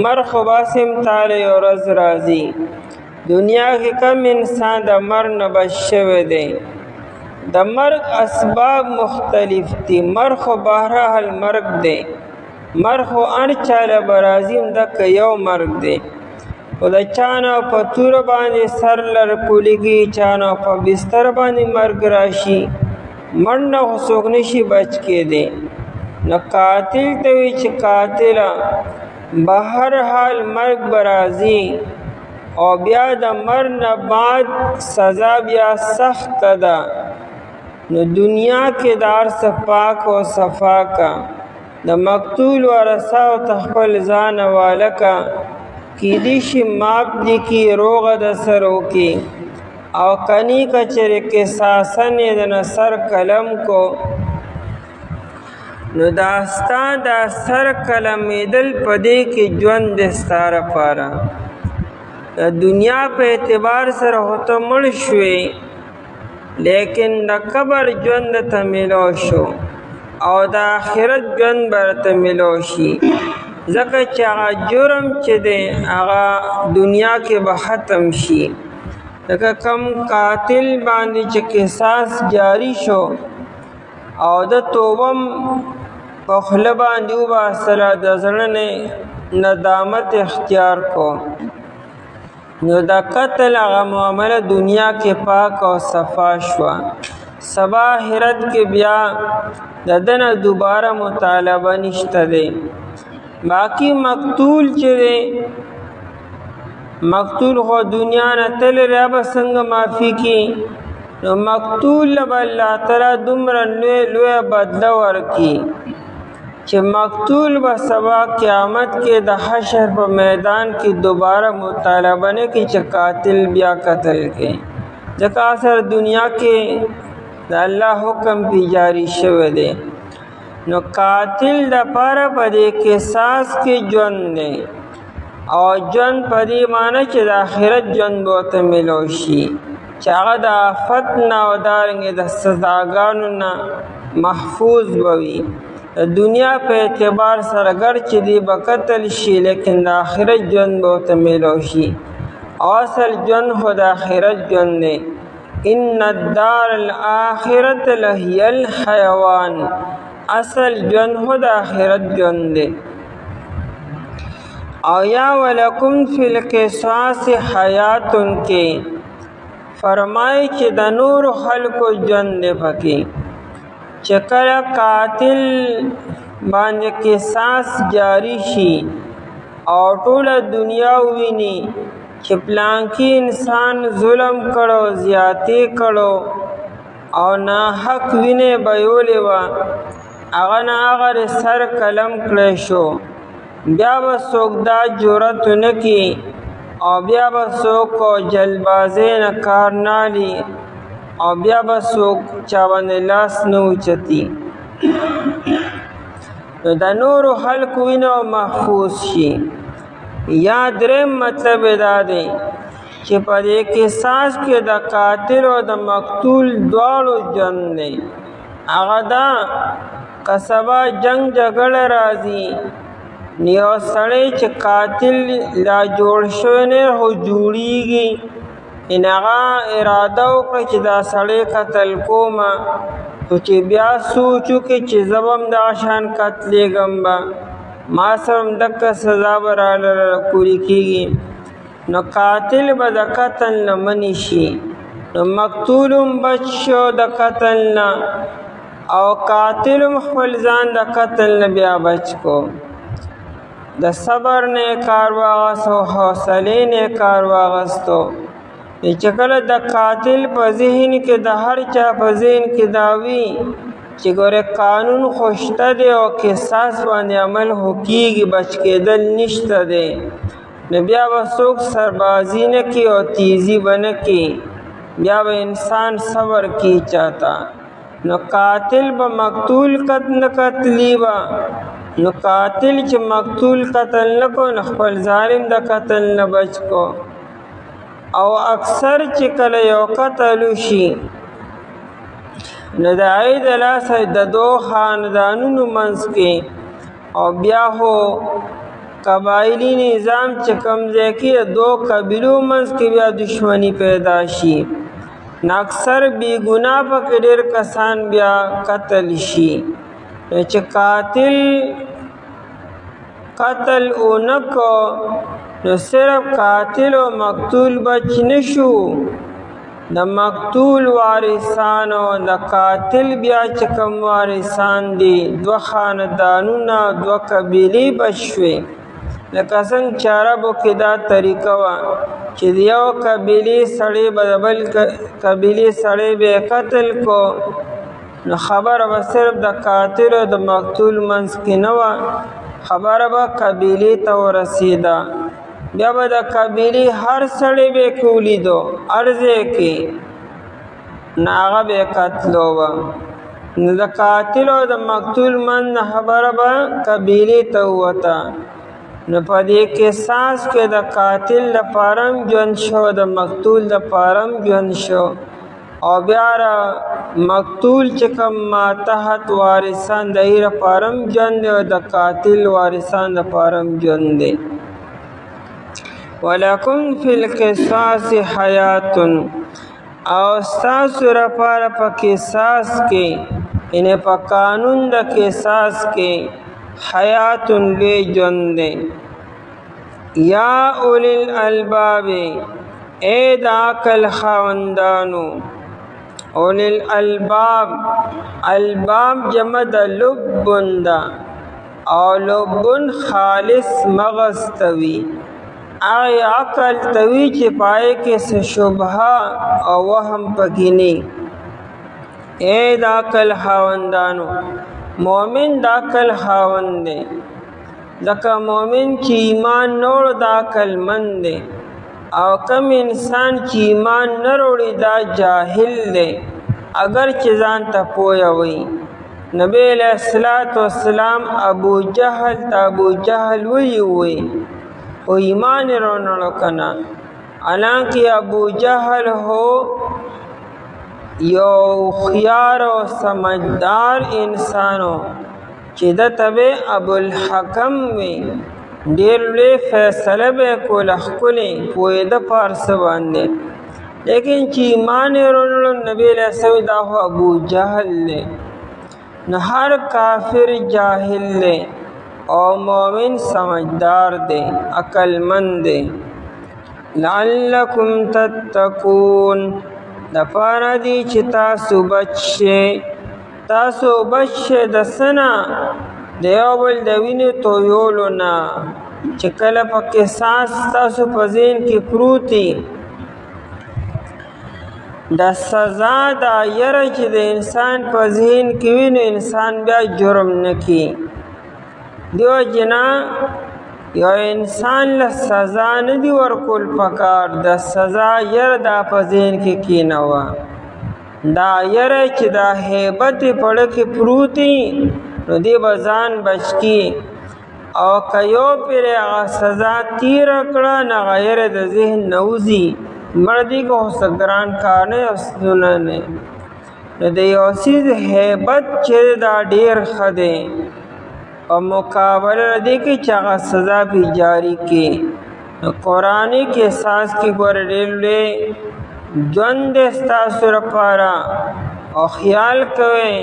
مرګ خو بس امتحان یو ورځ راځي. دنیا کې کم انسان د مرګ نه بچ شوی دی. د مرګ اسباب مختلف دي، مرګ خو بهرحال مرګ دی، مرګ خو هر چاله به راځي، همدغه یو مرګ دی. خو د چا نه په توره باندې سر لړکولیږي، چا نه په بستر باندې مرګ راشي، مړ نه خو څوک نشي بچ کېدی. نو قاتل ته وي چې قاتله بهرحال مرګ به راځي او بیا د مرګ نه بعد سزا بیا سخته ده. نو دنیا کې د هر څه پاک او صفا کا، د مقتول ورثاو ته خپل ځان حواله کا، کیدی شي معاف دي کي روغه د سر وکړي او کني که چېرې قصاصن یې د نه سر قلم کو، نو دا ستا دا سر قلمېدل په دې کې ژوند دی ستا لپاره. د دنیا په اعتبار سره خو ته مړ شوې، لیکن د قبر ژوند ته میلو شو او د آخرت ژوند به ته میلو شي، ځکه چې هغه جرم چې دی هغه دنیا کې به ختم شي. لکه کم قاتل باندې چې قصاص جاری شو او د توبه په خوله باندې وباسله، د زړه نه ندامت اختیار کو، نو د قتل هغه معامله دنیا کې پاک او صفا شوه. سبا آخرت کې بیا د ده نه دوباره مطالبه نشته دی. باقی مقتول چې دی، مقتول خو دنیا نه تللی را به څنګه معافي کړي؟ نو مقتول له به الله تعالی دومره لویه بدله ورکړي چې مقتول به سبا قیامت کې د حشر په میدان کې دوباره مطالبه نه کوي چې قاتل بیا قتل کړي، ځکه اثر دنیا کې د الله حکم پې جاری شوی دی. نو قاتل دپاره په دې قصاص کې ژوند دی او ژوند په دې معنی چې د آخرت ژوند به ورته میلو شي چې هغه د آفت نه او دارنګې د سزاګانو نه محفوظ به وي. د دنیا په اعتبار سره ګر چې دی به قتل شي، لیکن د آخرت ژوند به ورته میلو شي او اصل ژوند خو د آخرت ژوند دی. ان الدار الاخرة لهی الحیوان، اصل ژوند خو د آخرت ژوند دی. او یا ولکم فی القصاص حیاتن کې فرمای چې د نور خلکو ژوند دی پکې چې کله قاتل باندې قصاص جاری شي او ټوله دنیا وویني چې پلانکی انسان ظلم کړو زیاتی کړو او ناحق وینې بهیولې وه هغه نه هغه سر قلم کړی شو بیا به څوک دا جرأت ونه کړي او بیا به څوک جلبازۍ نه کار نه اخلي او بیا به څوک چا باندې لاس نه اوچتي نو د نورو خلکو وینه محفوظ شي یا دریم مطلب دا دی چې په دې قصاص کې د قاتل او د مقتول دواړو ژوند دی هغه دا که سبا جنگ جګړه راځي یو سړی چې قاتل لا جوړ شوی نه خو جوړیږي هغه اراده وکړه چې دا سړی قتل کومه خو چې بیا سوچ وکړي چې زه به هم دغه شان قتلېږم به ما سره هم دقه سزا به راله کولی کېږي نو قاتل به د قتل نه منې شي نو مقتول هم بچ شو د قتل نه او قاتل هم خپل ځان د قتل نه بیا بچ کو د صبر نه کار واغستو حوصلې نه کار واغستو چې کله د قاتل په ذهن کې د هر چا په ذهن کې دا وي چې ګوره قانون خو شته دی او قصاص باندې عمل خو کېږي بچ کېدل نشته دی نو بیا به څوک سربازي نه کړي او تیزي به نه کړي بیا به انسان صبر کړي چاته نو قاتل به مقتول نه قتلي به نو قاتل چې مقتول قتل نه کو نو خپل ظالم د قتل نه بچ کو او اکثر چې کله یو قتل وشي نو د هغې د لاسه د دو خاندانونو منځ کې او بیا خو قبایلي نظام چې کوم ځای کې دو قبیلو منځ کې بیا دشمني پیدا شي نو اکثر بېګناه پکې ډېر کسان بیا قتل شي چې قتل اونکو نو صرف قاتل و مقتول بچ نشو د مقتول وارثانو د قاتل بیا چې کوم وارثان دي دو خاندانونه دو قبیلې بچ شوې لکه څنګه چې عربو کې دا طریقه وه چې د یو قبیلې سړی به د بل قبیلې سړی به قتل کو نو خبره به صرف د قاتل او د مقتول منځ کې نه وه خبره به قبیلې ته ورسېده بیا به د قبیلې هر سړی به یې ولیدو هر ځای کې نو هغه به یې قتلوه نو د قاتل او د مقتول منځ نه خبره به قبیلې ته ووته نو په دې قصاص کې د قاتل لپاره هم ژوند شو د مقتول لپاره هم ژوند شو او بیا مقتول چې کوم ماتحت وارثان د هغې لپاره هم ژوند دی او د قاتل وارثان لپاره هم ژوند دی ولکم فی القصاص حیات او ستاسو لپاره په قصاص کې یعنې په قانون د قصاص کې حیات لوی ژوند دی یا اولی الالباب اے د عقل خاوندانو اولی الالباب الباب جمع د لبن ده او لبن خالص مغز توي هغه عقل توي چې پای کې څه شبهه او وهم پکې نه اے د عقل خاوندانو مومن د عقل خاوند دی ځکه مومن چې ایمان نه وړي د عقل مند دی او کم انسان چې ایمان نه وړي دا جاهل دی اگر چې ځان ته پوهه وي نبی علیہ الصلوۃ والسلام ابو جهل وی او ایمان رونړو کنه حالانکه ابو جهل هو یو خيار او سمجھدار انسانو چې د تبه ابو الحکم وی ډېر لوی فیصله به کوله ښکلې پوهې د پارس باندې لیکن چې ایمان وروړو نبی علیہ السلام دا خو ابو جهل دی نو هر کافر جاهل دی او مومن سمجھدار دے، عقل مند دے. لعلکم تتقون دپاره دی چې تاسو بچ شئ. تاسو بچ شئ د څه نه؟ د یو بل د وینې تویولو نه، چې کله په قصاص تاسو په ذهن کې پروت دی. د سزا دا یره چې د انسان په ذهن کې وي نو انسان بیا جرم نه کوي. دیو جنا یو انسان له سزا نه دی ورکول پکار، د سزا یره دا په ذهن کې کینوه. دا یره چې دا هیبت پړه کې پروت دی نو دی به ځان بچ کی. او که یو پرې هغه سزا تیره کړه نو هغه یره د ذهن نه وځي. مردی کو څه ګران کار نه او ستونه نه. نو د یو څیز هیبت چې دا ډېر ښه دی او مقابله دی کې چې هغه سزا پې جاری کی. نو قرآني قصاص کې ګوره ډېر لوی ژوند دی ستاسو لپاره او خیال کوئ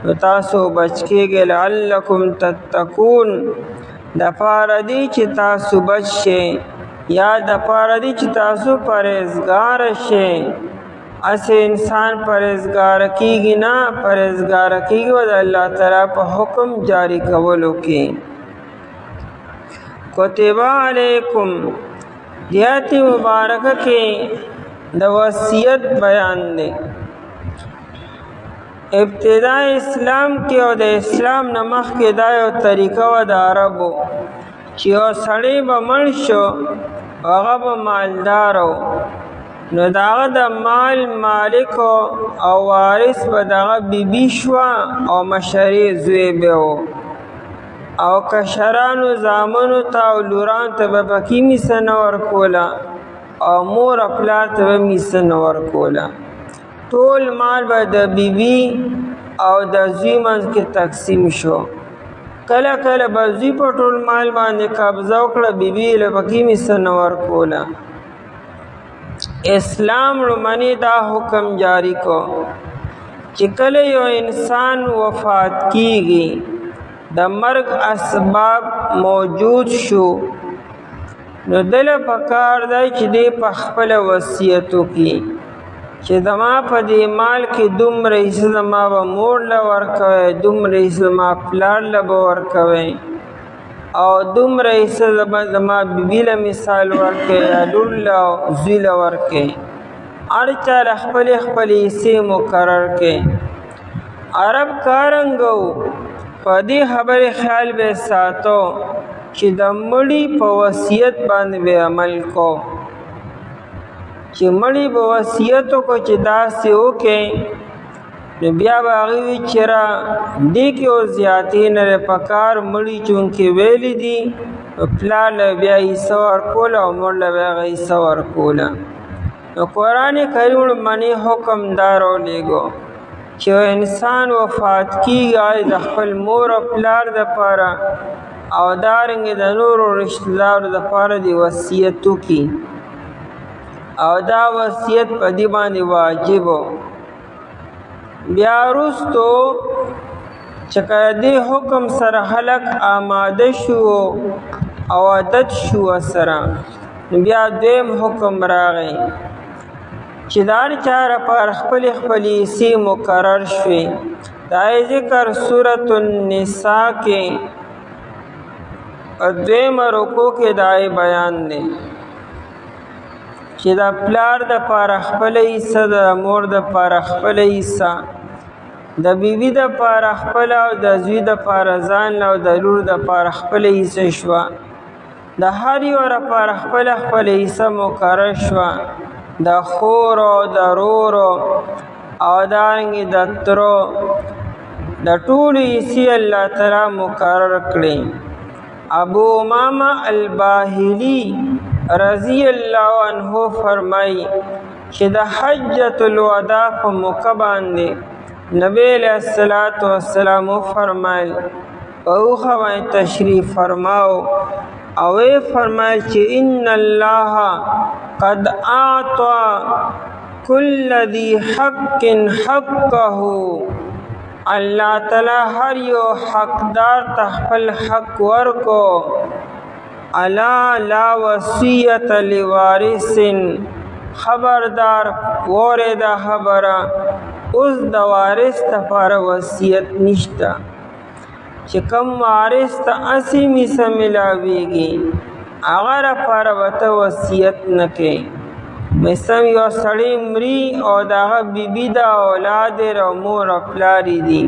نو تاسو بچ کېږئ. لعلکم تتقون دپاره دی چې تاسو بچ شئ، یا دپاره دی چې تاسو پرهیزګاره شئ. اسې انسان پرهیزګاره کېږي نه، پرهیزګاره کېږي به د الله تعالی په حکم جاری کولو کې. کتب علیکم د آیت مبارکه کې د وصیت بیان دی. ابتدا اسلام کې او د اسلام نه مخکې دا یو طریقه وه د عربو چې یو سړی به مړ شو هغه به مالدار و، نو د هغه د مال مالک او وارث به د هغه بیبي شوه او مشرې زوی به و. او کشرانو زامنو ته او لورانو ته به پکې میسه نه ورکوله او مور او پلار ته به میسه نه ورکوله. ټول مال به د بیبي او د زوی منځ کې تقسیم شو. کله کله به زوی په ټول مال باندې قبضه وکړه، بیبي له پکې میسه نه ورکوله. اسلام لومړنی دا حکم جاری کو چې کله یو انسان وفات کیږي د مرګ اسباب موجود شو نو دله پکار دی چې دی په خپله وصیت وکړي چې زما په دې مال کې دومره حصه زما به مور له ورکوئ، دومره حصه زما پلار له به ورکوئ، او دومره حصه زما بیبي له مثال ورکوئ، یا لور له زوی له ورکوئ. هر چا له خپلې خپلې حصې مقرر کړئ. عرب کارنګه و، په دې خبرې خیال به ساتو چې د مړي په وصیت باندې به عمل کو. چې مړي به وصیت وکړو چې داسې وکړئ نو بیا به هغې وي چې را دې کې او زیاتې نه دی پکار. مړي چونکې ویلي دي پلار له بیا حصه ورکوله او مور له بیا هغه حصه ورکوله. نو قرآن کریم لومړنی حکم دا راولېږو چې انسان وفات کېږي د خپل مور او پلار دپاره او دارنګې د نورو رشتهدارو دپاره د وصیت وکړي، او دا وصیت په دې باندې واجب و. بیا وروستو چې کله دې حکم سره خلک آماده شو او عادت شو ورسره، نو بیا دویم حکم راغی چې د هر چا لپاره خپلې خپلې حصې مقرر شوې. دا یې ذکر سورة النساء کې دویمه رکوع کې دا یې بیان دی چې د پلار دپاره خپله حصه، د مور دپاره خپله حصه، د بیبي دپاره خپله او د زوی دپاره ځان او د لور دپاره خپله حصه شوه. د هر یو لپاره خپله خپله حصه مقرر شوه. د خور او د رور او دارنګې د ترو د ټولو حصې الله تعالی مقرر کړې. ابو امامه الباهلي رضی الله عنه فرمای چې د حجۃ الوداع په موقع باندې نبی علیہ الصلوۃ والسلام فرمایل او خوای تشریف فرماو او فرمایل چې ان الله قد اعطى كل ذي حق حقه الله تعالی هر یو حقدار ته خپل حق ورکو. الا لا وصیت لوارث، خبردار وره دا خبره اوس د وارث لپاره وصیت نشته چې کوم وارث ته اسی میسه ملاویږي هغه لپاره ورته وصیت نه کوي. مثلا یو سړی مري او د هغه بیبي د اولاد او مور او پلار دي،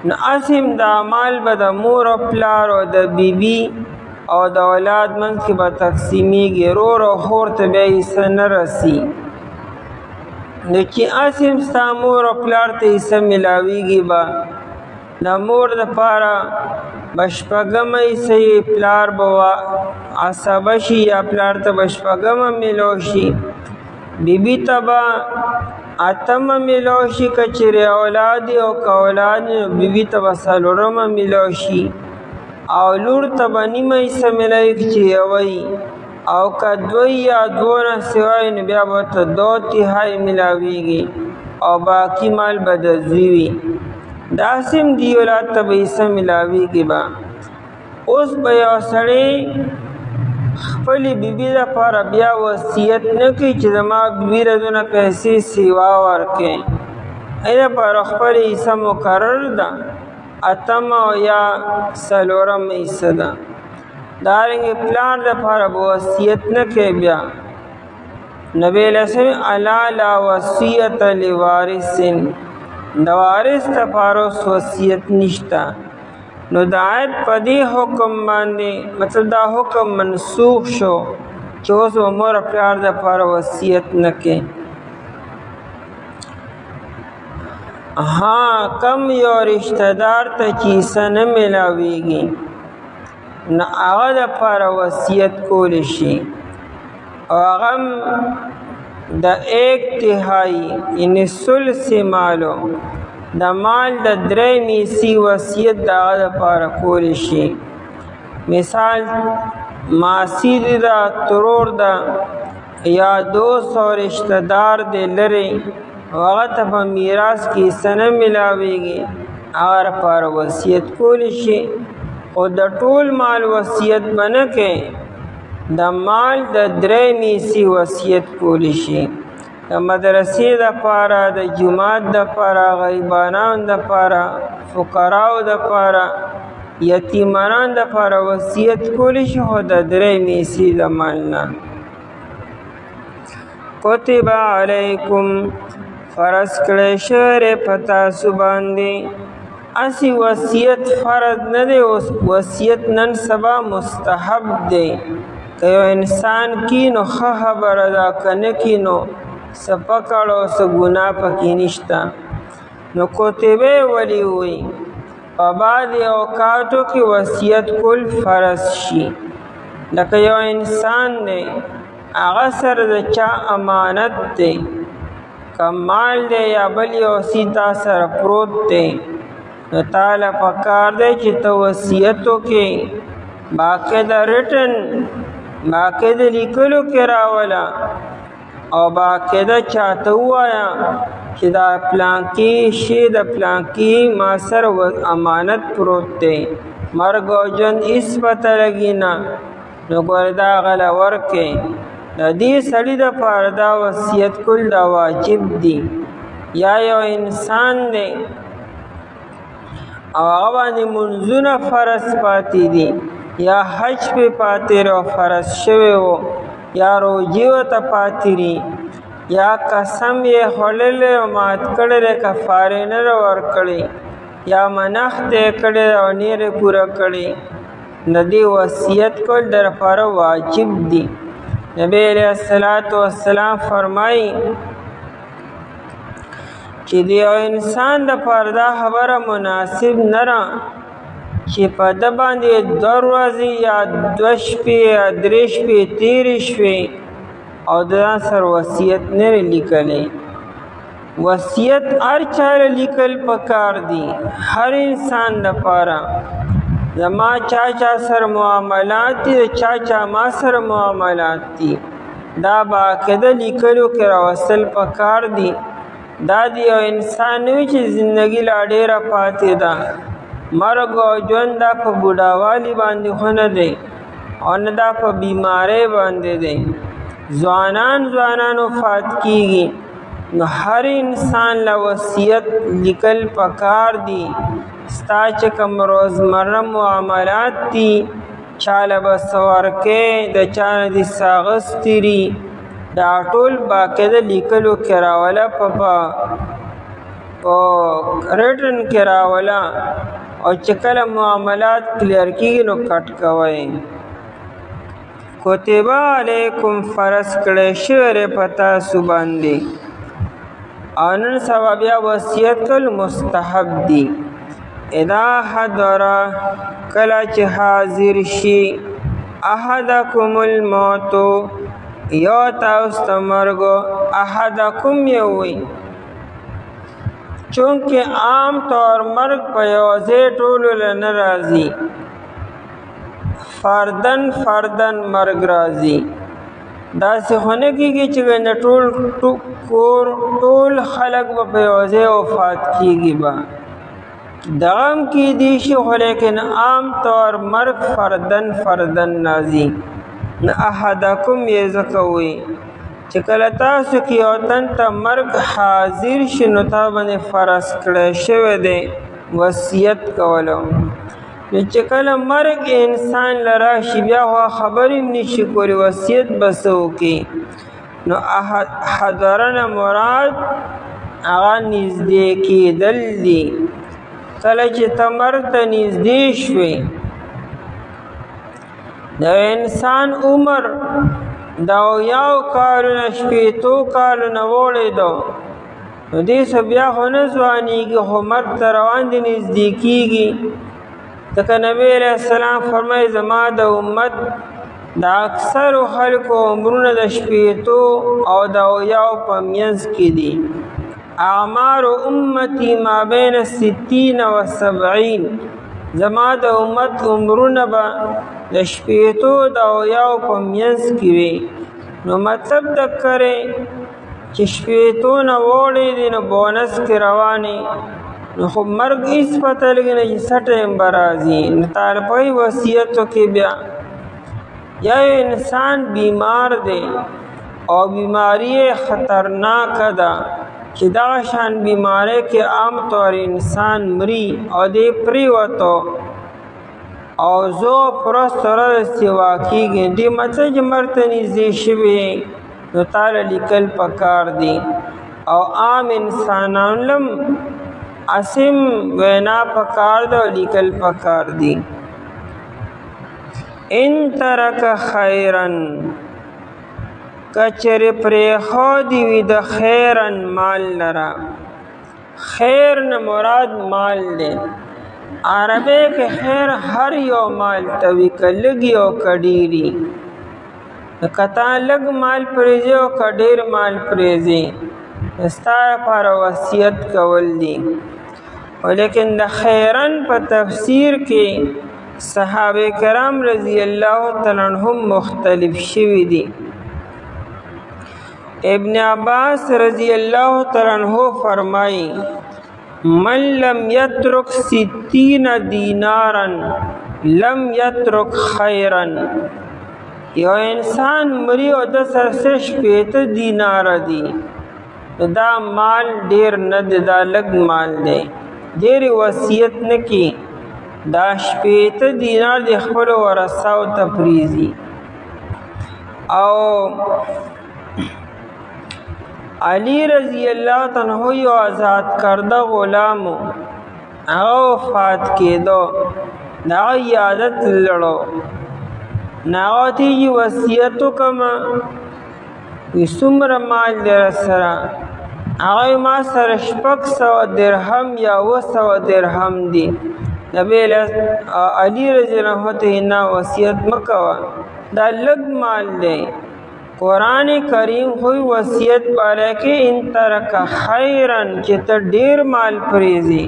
نو اسیم دا مال به د مور او پلار او د بیبي او د اولاد منځ کې به تقسیمیږي، رور او خور ته بیا حصه نه رسي. نو چې اسیم ستا مور او پلار ته حصه ملاویږي به د مور دپاره به شپږمه حصه پلار به عصبه شي یا پلار ته به شپږمه میلو شي، بیبي ته به اتمه میلو شي که چیرې اولاد او که اولاد بیبي ته به څلورمه میلو شي، او لور ته به نیمه حصه میلاوي چې یوه او که دوی یا دوه نه سوای نو بیا به ورته دو تهای میلاویږي او باقي مال به د زوی وي. داسې هم دې اولاد ته به حصه میلاویږي به. اوس به یو سړی خپلې بیبي لپاره بیا وصیت نه کوي چې زما بیبي له دونه پیسې سیوا ورکړې، هغې لپاره خپله حصه مقرر ده، اتمه یا څلورمه حصه ده. دارنګې پلار دپاره به وصیت نه کوي بیا. نبی علیہ السلام الا لا وصیت لوارث، د وارث لپاره وصیت نشته. نو د آیت په دې حکم باندې مطلب دا حکم منسوخ شو چې اوس به مور پلار دپاره وصیت نه کوي. ها کم یو رشته دار ته چې حصه نه میلاویږي نو هغه دپاره وصیت کولی شي، او هغه د ایک تهایی یعنی ثلث مالو د مال د درېیمې حصې وصیت د هغه دپاره کولی شي. مثال ماسی دی ده، ترور ده یا دوست او رشته دار دی لرې او هغه ته په میراث کې حصه نه میلاویږي هغه لپاره وصیت کولی شي، خو د ټول مال وصیت به نه کوي، د مال د درېیمې حصې وصیت کولی شي. د مدرسې دپاره، د جومات دپاره، غریبانانو دپاره، فقراو دپاره، یتیمانانو دپاره وصیت کولی شي، خو د درېیمې حصې د مال نه. کتب علیکم، فرض کړی شوی په تاسو باندې. اسی وصیت فرض نه دی، وصیت نن سبا مستحب دی. که یو انسان کی نو ښه خبره ده، که نه کی نو څه پکړ او څه ګناه پکې نشته. نو کتبه ولې وایي؟ په بعضې اوقاتو کې وصیت کول فرض شي. لکه یو انسان دی هغه سره د چا امانت دی، که مال دی یا بل یو څیز تا سره پروت دی، نو تاله پکار دی چې ته وصیت وکړې، باقاعده ریټن باقاعده لیکلو کې راوله او باقاعده چاته ووایه چې دا پلانکي شی د پلانکي ما سره امانت پروت دی، مرګ او ژوند هېڅ پته لګي نه، نو ګوره دا هغه ورکړې. د دې سړي دپاره دا وصیت کول دا واجب دي. یا یو انسان دی او هغه باندې منځونه فرض پاتې دي، یا حج پې پاتې او فرض شوی و، یا روجې ورته پاتې دي، یا قسم یې خوړلی او مات کړی دی کفارې نه ده ورکړې، یا منښت یې کړی او نیر یې پوره کړې، د دې وصیت کول در لپاره واجب دي. نبی علیہ السلام فرمایي چې د یو انسان دپاره دا خبره مناسب نه ده چې په ده باندې 2 ورځې یا 2 شپې یا 3 شپې تېرې شوې او د ځان سره وصیت نه دی لیکلی. وصیت هر چا له لیکل پکار دي، هر انسان دپاره. زما چا سره معاملات دي، د چا ما سره معاملات دي، دا باقاعده لیکلو کې راوستل پکار دي. دا دی یو انسان نوی چې زندگی لا ډیره پاتې ده. مرګ او ژوند دا په بوډاوالي باندې خو نه دی او نه دا په بیمارۍ باندې دی. ځوانان وفات کیږي. نو هر انسان له وصیت لیکل پکار دي. ستا چې کوم روزمره معاملات دي، چاله به څه ورکې، د چا نه دې څه اخیستي دي، دا ټول باقاعده لیکلو کې راوله، په ریټن کې راوله، او چې کله معاملات کلیر کېږي نو کټ کوئ. کتبه علیکم فرض کړی شوی دی په تاسو باندې. او نن سبا بیا وصیت کول مستحب دي. اذا حضر کله چې حاضر شي احدکم الموت یو تاسو ته مرګ، احدکم یې وایي چونکه عام طور مرګ په یو ځای ټولو له نه راځي، فردن مرګ راځي. داسې خو نه کېږي چې ټول خلک به په یو ځای وفات کېږي به، دغه هم کېدی شي، خو لیکن عام طور مرګ فردن راځي. نه احدکم یې ځکه وایي چې کله تاسو کې یو تن ته مرګ حاضر شي نو تا باندې فرض کړی شوی دی وصیت کولو. نو چې کله مرګ انسان له راشي بیا خو خبرې هم نشي کولی، وصیت به څه وکړي. نو حضرنه مراد هغه نږدې کېدل دي. کله چې ته مرګ ته نږدې شوې، د انسان عمر د 70 کالونه 80 کالونه وړېدو، نو دې څه بیا خو نه ځوانېږي، خو مرګ ته روان دي، نږدې کېږي. ځکه نبی علیه السلام فرمایي زما د امت د اکثرو خلکو عمرونه د 80 او د 70 په منځ کې دي. اعمار امتی ما بین 60 و 70. زما د امت عمرونه به د 80 او د 70 په منځ کې وي. نو مطلب د کرے چې 80 نه وړې دي نو بونس کې روانې، نو خو مرګ هېڅ پته لګي نه چې څه ټایم به راځي. نو طالبای وصیت وکړي. بیا یا انسان بیمار دی او بیماری خطرناکه ده چې دغه شان بیماری کې عام طور انسان مري او دې پریوتو او زو پرست رسې واقعېږي، دې مطلب چې مرګ ته نږدې شوي نو تاله لیکل پکار دي. او عام انسانانو لم اسم وینا پکار ده او لیکل پکار دي. ان ترک خیرن کچر پریخودی وی د خیرن مال لرا. خیر نه مراد مال دی. عربی کې خیر هر یو مال توی که لږي او که ډېري. کتا لږ مال پریږي او که ډېر مال پریږي ستا لپاره وصیت کول دي. ولیکن د خیرن په تفسیر کې صحابه کرام رضی الله تعالی عنهم مختلف شوي دي. ابن عباس رضی اللہ تعالی عنہ فرمائی من لم یترک 60 دینارا لم یترک خیرا. یو انسان مری او د سر 60 دینار دی، دا مال ډیر نه دی، دا لږ مال دی، ډیر وصیت نه کی، دا 60 دینار د خپل ورثاو ته پریزي. او علی رضی اللہ عنہ یو آزاد کرده غلامو، هغه وفات کېدو، دا عادت لړو، هغه ته یې وصیت وکړم وی څومره مال در سره؟ هغه ما سره 600 درهم یا 200 درهم دي. نبی علی رضی اللہ عنہ ته نه وصیت مکوه، دا لږ مال دی. قرآن کریم خوی وصیت پاره کې ان ترک خیرن چې ته ډیر مال پریزي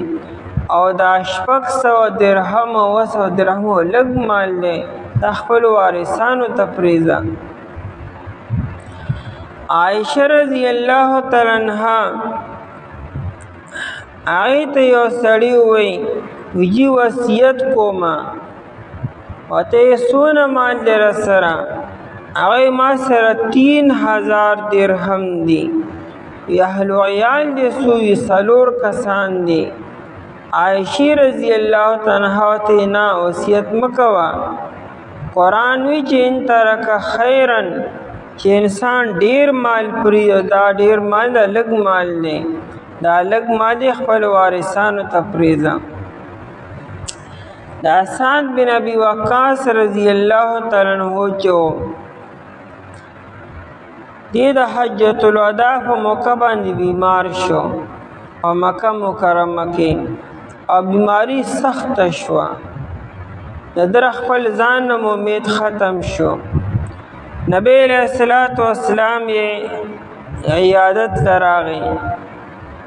او دا 600 درهم او 200 درهم لږ مال دی، دا خپل وارثانو ته پریزه. عائشہ رضی اللہ تعالی عنہا هغې ته یو سړي ووایي وجي وصیت کومه ورته یې څونه مال دی راسره؟ هغې ما سره 3000 درهم دي. اهل عیال دې څو وي؟ 4 کسان دي. عایشې رضی الله عنها ته نه وصیت مه کوه. قرآن وی چې ان ترک خیرا چې انسان ډیر مال پرېږدي دا ډیر مال دا لږ مال دی دا لږ مال دی خپل وارثانو ته پرېږده. دا سعد بن ابي وقاص رضی الله تعالی عنہ چې دی د حجۃ الوداع په موقع باندې بیمار شو او مکه مکرمه کې او بیماری سخت شوه. در خپل ځان نه امید ختم شو. نبی علیہ الصلوۃ والسلام یې عیادت لراغی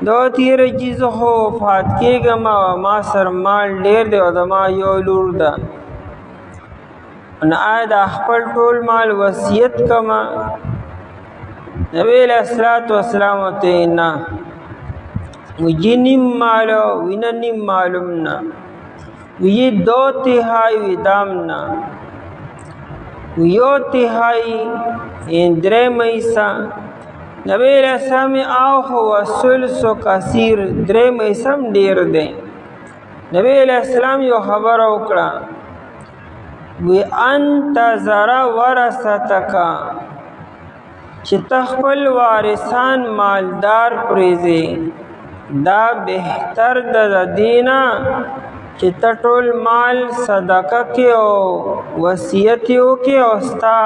دو تیر چیز خو وفات کېږم او ما سر مال ډیر دی او زما یو لور ده نو آیا د خپل ټول مال وصیت کما؟ نبی علیہ الصلوۃ والسلام ته نه وجی نیم مالو وینا نیم معلوم نه وی 2/3 ویدامنا ویو 1/3 درې مېسا. نبی علیہ السلام او هو ثلث کثیر درې مېسم ډیر دی. نبی علیہ السلام یو خبر وکړه وی انت زرا ورثتک چې تخپل وارثان مالدار پریزي دا بهتر د دینا چې ټول مال صدقه کې او وصیت وکي او ستا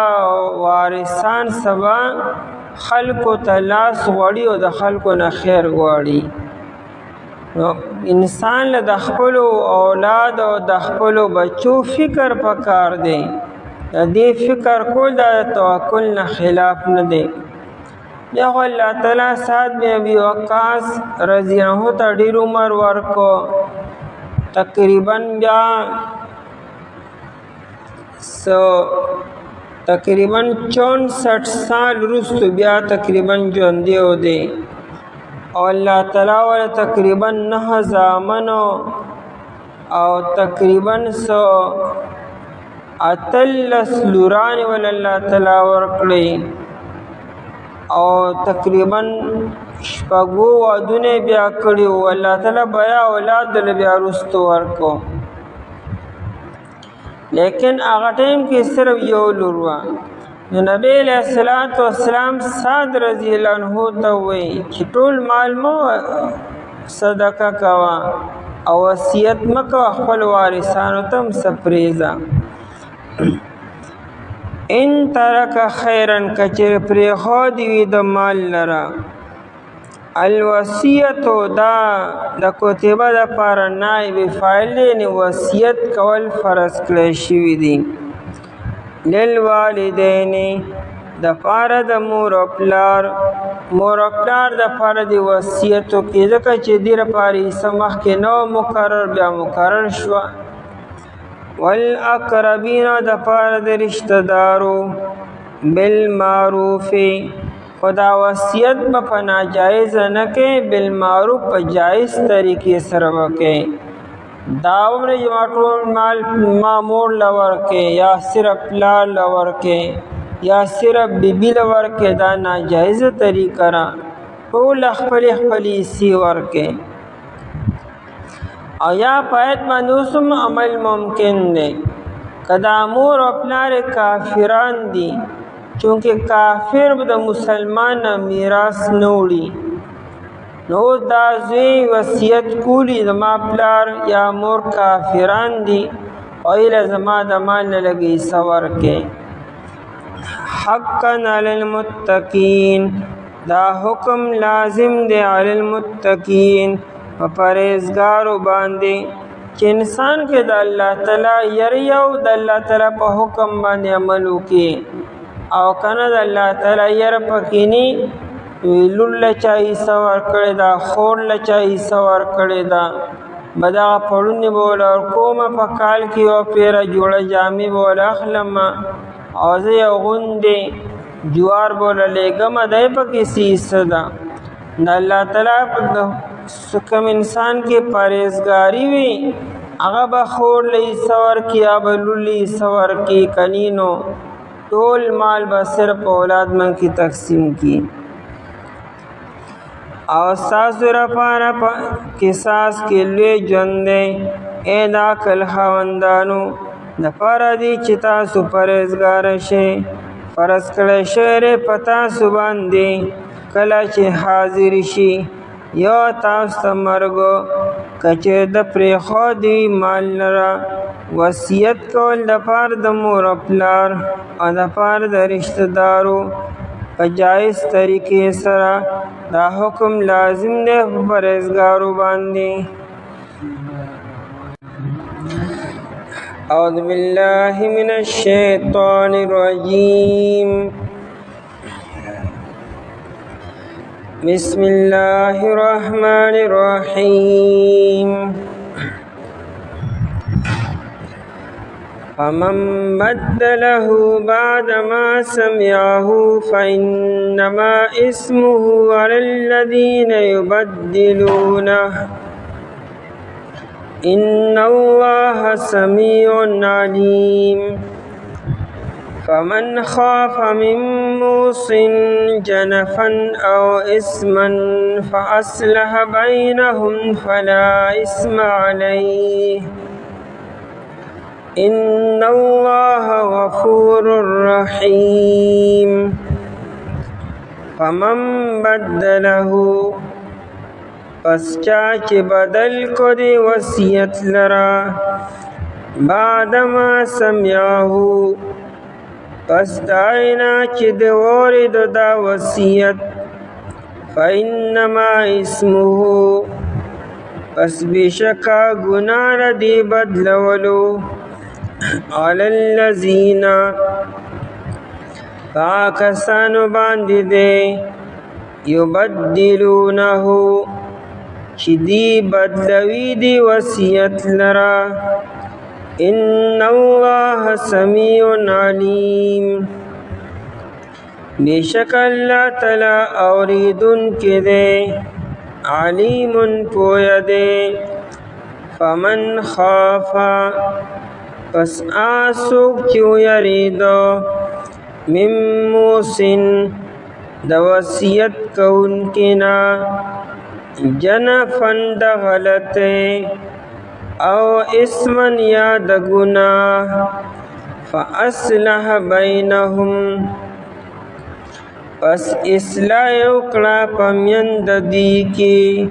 وارثان سبا خلکو ته لاس غواړي او د خلکو نه خیر غواړي. انسان له د خپل اولاد او د خپل بچو فکر پکار دی. د دې فکر کول د توکل نه خلاف نه دی. بیا خو الله تعالی سعد بن ابي وقاص رضی الله عنه ته ډېر عمر ورکو تقریبا بیا تقریبا 64 سال وروسته بیا تقریبا ژوندی و دی او الله تعالی ول تقریبا 9 زامنو او تقریبا 183 لوران ول الله تعالی ورکړي او تقریبا شپږو وادونه بیا کړي او الله تعالی بیا اولاد له بیا وروسته ورکو. لیکن هغه ټیم کې صرف یو لور وه. نو نبی علیہ الصلوۃ والسلام سعد رضی الله عنه ته وایي چې ټول مال مو صدقه کوه او وصیت مه کوه خپل وارثانو ته هم څه پرېږده. ان ترک خیرا کچر پرېښودی وي د مال لره الوصیت دا د کتبه دپاره نایب فاعل دی یعنې وصیت کول فرض کړی شوي دي. للوالدین دپاره د مور او پلار دپاره د وصیت وکړي ځکه چې دې لپاره یې څه مخکې نه مقرر بیا مقرر شوه. والاقربین دپاره د رشته دارو بالمعروف خدا وصیت په ناجایز نه کې بالمعروف په جایز طریقې سره وکړي. دا عمر جما ټول مال ما مور لور کې یا صرف پلار لور کې یا صرف بیبي لور کې دا ناجایز طریقه را ټول خپل حصې ورکړي او یا پایت باندې اوسم عمل ممکن دی کدا مور او پلار کافران دي چونکه کافر د مسلمان میراث نه وړي نو دا زوی وصیت کولی زما پلار یا مور کافران دي او ایله زما د مال نه لګي سور کې. حقا علی المتقین دا حکم لازم دی علی المتقین په پرهیزګارو باندې چې انسان کې د الله تعالی یری او د الله تعالی په حکم باندې عمل وکړي او کنه د الله تعالی یره پکینی لور لچا حصہ ورکړی دا خور لچا حصہ ورکړی دا بدا پړونی بول او کوم په کال کې او پیره جوړه جامې بول اخلم او زه غوندې جوار بول لګم دای په کې حصہ دا د الله تعالی کوم انسان کې پرهیزګاری وي هغه به خور لې سور کې یا به لولي سور کې کنینو ټول مال به صرف اولاد من کې تقسیم کی او ستاسو لپاره قصاص کې لوی ژوند دی ای د عقل خاوندانو دپاره دی چې تاسو پرهیزګاره شئ فرض کړی شوی دی په تاسو باندې کله چې حاضر شي یو تاسو ته مرګ که چېرې د پرېښودي مال لره وصیت کول دپاره د مور او پلار او دپاره د رشته دارو په جایز طریقې سره دا حکم لازم دی په پرهیزګارو باندې اعوذ بالله من الشیطان الرجیم بسم الله الرحمن الرحیم فمن بدله بعد ما سمعه فإنما اسمه على الذين يبدلونه إن الله سميع عليم فمن خاف من موص جنفا أو إثما فأصلح بينهم فلا إثم عليه إن الله غفور رحيم فمن بدله پس چاچ بدل کو دی وصیت لرا بعدما سمعه پس دائنا چی دی وارد دا وصیت فإنما اسمه پس بشکا گناہ دی بدلولو علی الذین پاکستانو باندی دے یبدلونه چی دی بدلوی دی وصیت لرا ان اللہ سمیع علیم بیشک اللہ تعالی اوریدن کے دے علیم پویا دے فمن خافا پس آسوک چیو یریدو من موسن دا وصیت کون کنا جنفن دا غلطے او اسمن یا دا گناہ فاصلح بینہم پس اصلاح اکڑا پمیند دی کی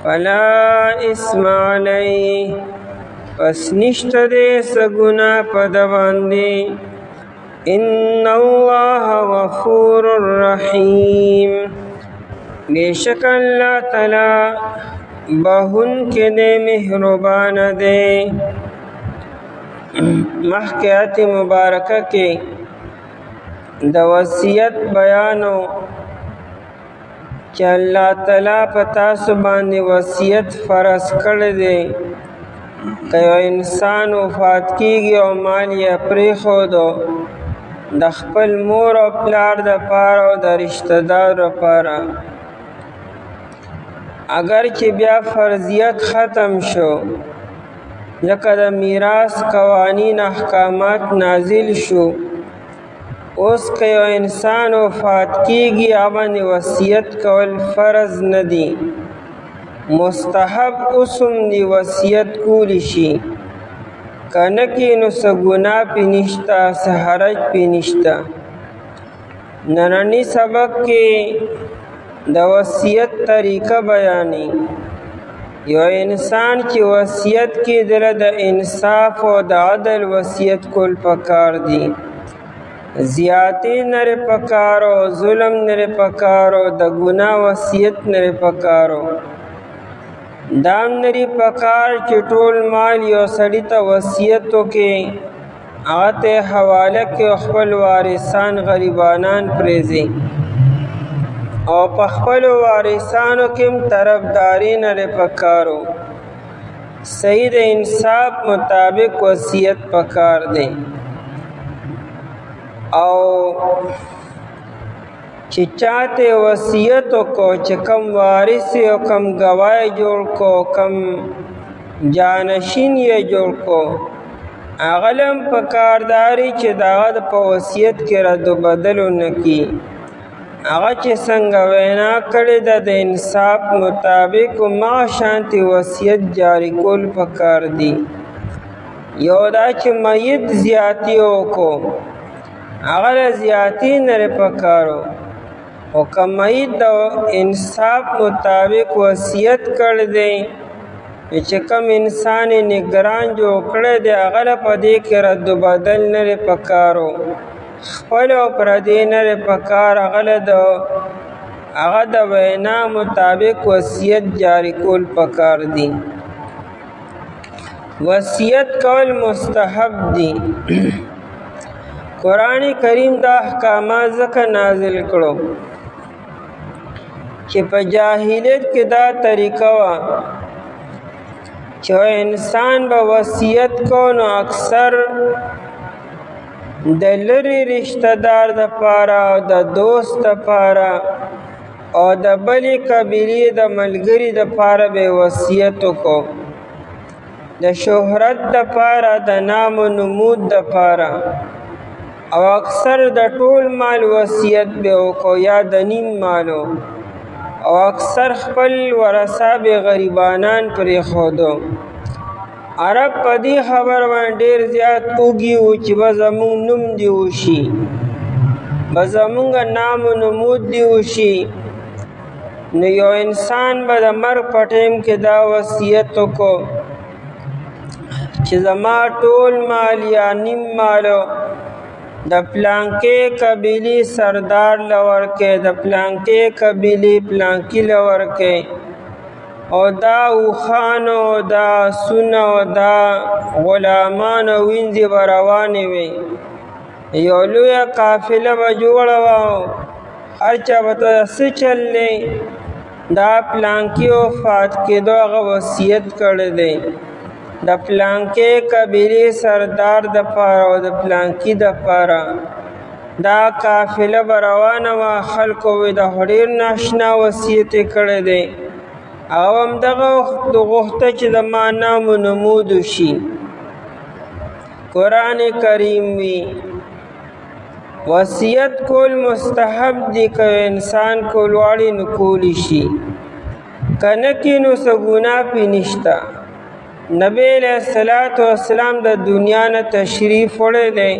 فلا اسم علی پس نشت دے سگناہ پدواندے ان اللہ غفور الرحیم بیشک اللہ تعالی بہن کے دے مہربان دے محکیات مبارکہ کے دا وصیت بیانو کہ اللہ تعالی پتا سبحانہ وصیت فرض کر دے کہ انسان وفات کیگی او مال یا پریخودو د خپل مور او پلار د پاره او د رشتہ دار لپاره اگر چې بیا فرضیت ختم شو لکه د میراث قوانین احکامات نازل شو اوس که یو انسان وفات کیږي باندې وصیت کول فرض نه دی مستحب اوسم دی وصیت کولی شي کنکی نو سا گناہ پی نشتا سا حرج پی نشتا ننانی سبق کے دا وصیت طریقہ بیانی یو انسان کی وصیت کی دل دا انصاف و دا عدل وصیت کل پکار دی زیادتی نر پکارو ظلم نر پکارو دا گناہ وصیت نر پکارو دام نری پکار چې ټول مال یو سړي ته وصیت وکړي هغه ته حواله کړي او خپل وارثان غریبانان پرېږدي او په خپلو وارثانو کې هم طرفداري نه پکارو صحیح د انصاف مطابق وصیت پکار دی او چې چاته وصیت وکړو چې کم وارث او کم گواه جوړ کو کم جانشین یې جوړ کو هغه لم پکارداري چې داغه په وصیت کې رد و بدل نکي هغه چې څنګه وینا کړې ده د انصاف مطابق ما شانتي وصیت جاری کول پکار دي یو دا چې میت زیاتی وکړو هغه زیاتی نه پکارو او کمیت د انصاف مطابق وصیت کړ دی چې کوم انسان نگران جوړ کړی دی هغه په دې کې رد و بدل نه پکارو خپل او پردی نه پکار هغه د وینا مطابق وصیت جاری کول پکار دی وصیت کول مستحب دی قرآن کریم دا احکامات ځکه نازل کړو چې په جاهلیت کې دا طریقه وه چې انسان به وصیت کو نو اکثر د لرې رشتہ دار دپاره او د دوست دپاره او د بلې قبیلې د ملګري دپاره به وصیت وکړو د شهرت دپاره د نام و نمود دپاره او اکثر د ټول مال وصیت به وکړو یا د نیم مالو او اکثر خپل ورثه به غریبانان پرېښودو عرب په دې خبر باندې ډېر زیات اوږي وو چې به زموږ نوم دې وشي به زموږ نام و نمود دې وشي نو یو انسان به د مرګ په ټیم کې دا وصیت وکړو چې زما ټول مال یا نیم مالو د پلانکې قبیلې سردار لورکې د پلانکې قبیلې پلانکی لورکې او دا اوښانو دا آسونه دا غلامان او وینځې به روانې وې یو لویه قافله به جوړه وه هر چا به ته څه چل دی دا پلانکي وفات کېدو هغه وصیت کړی دی د پلانکې قبیلې سردار دپاره او د پلانکي دپاره دا قافله به روانه وه خلکو وې دا خو ډېر ناشنا وصیت یې کړی دی هغه همدغه غوښته چې زما نام و نمود وشي قرآن کریم وي وصیت کول مستحب دی که انسان کول غواړي نو کولی شي که نه کړي نو څه ګناه پرې نشته نبی علیہ السلام د دنیا نه تشریف وړی دی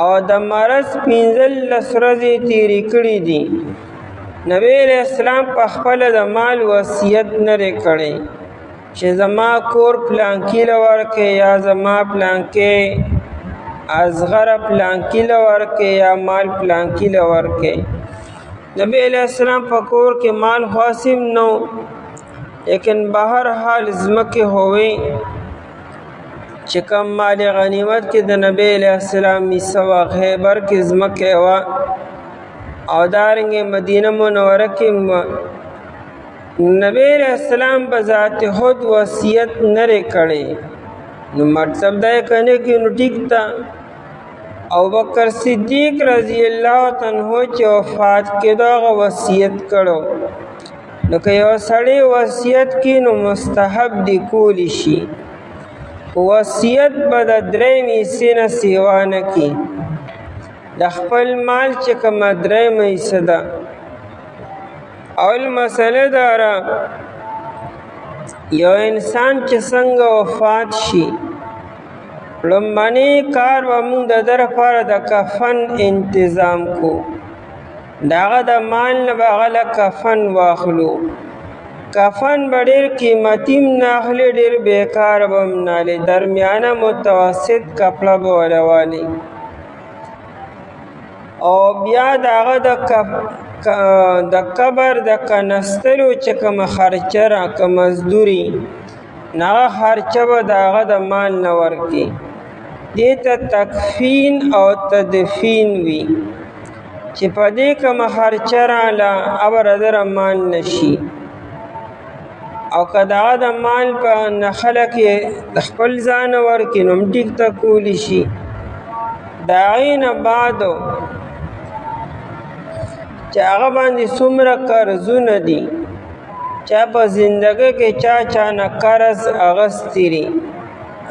او د مرض 15 ورځې تېرې کړي دي نبی علیہ السلام په خپله د مال وصیت نه دی کړی چې زما کور پلانکي له ورکړې یا زما پلانکې اصغره پلانکي له ورکړې یا مال پلانکي له ورکړې نبی علیہ السلام په کور کې مال خاصم نو لیکن بہر حال ځمکې ہوئے چې کم مال غنیمت کې د نبی علیہ السلام حصه وه خیبر کې ځمکې وه او دارنګې مدینه منوره کې نبی علیہ السلام په ذات خود وصیت نه دی کړی نو مطلب دا یې که نه کړي نو ټیک ده ابوبکر صدیق رضی الله عنه چې وفات کېدو هغه وصیت کړو نو که یو سړی وصیت کړي نو مستحب دی کولی شي وصیت به د 3 حصې نه سیوا نه کړي د خپل مال چې کومه 3 حصه ده اول مسله دا را یو انسان چې څنګه وفات شي لومړنی کار به موږ د ده لپاره د کفن انتظام کو د هغه د مال نه به هغه له کفن واخلو کفن به ډېر قیمتي هم نه اخلي ډېر بېکاره به هم نه اخلي درمیانه متوسط کپړه به ولوالي او بیا د هغه د قبر د کنستلو چې کومه خرچه را که مزدوري هغه خرچه به د هغه د مال نه ورکړي دې ته تکفین او تدفین وي چې په دې کومه خرچه راله ابر دره مال نشي او که د هغه د مال په نه خلک یې د خپل ځان ورکړي نو هم ټیک ته کولی شي د هغې نه بعدو چې هغه باندې څومره قرضونه دي، چا په زندګۍ کې چا نه قرض اغستی دي،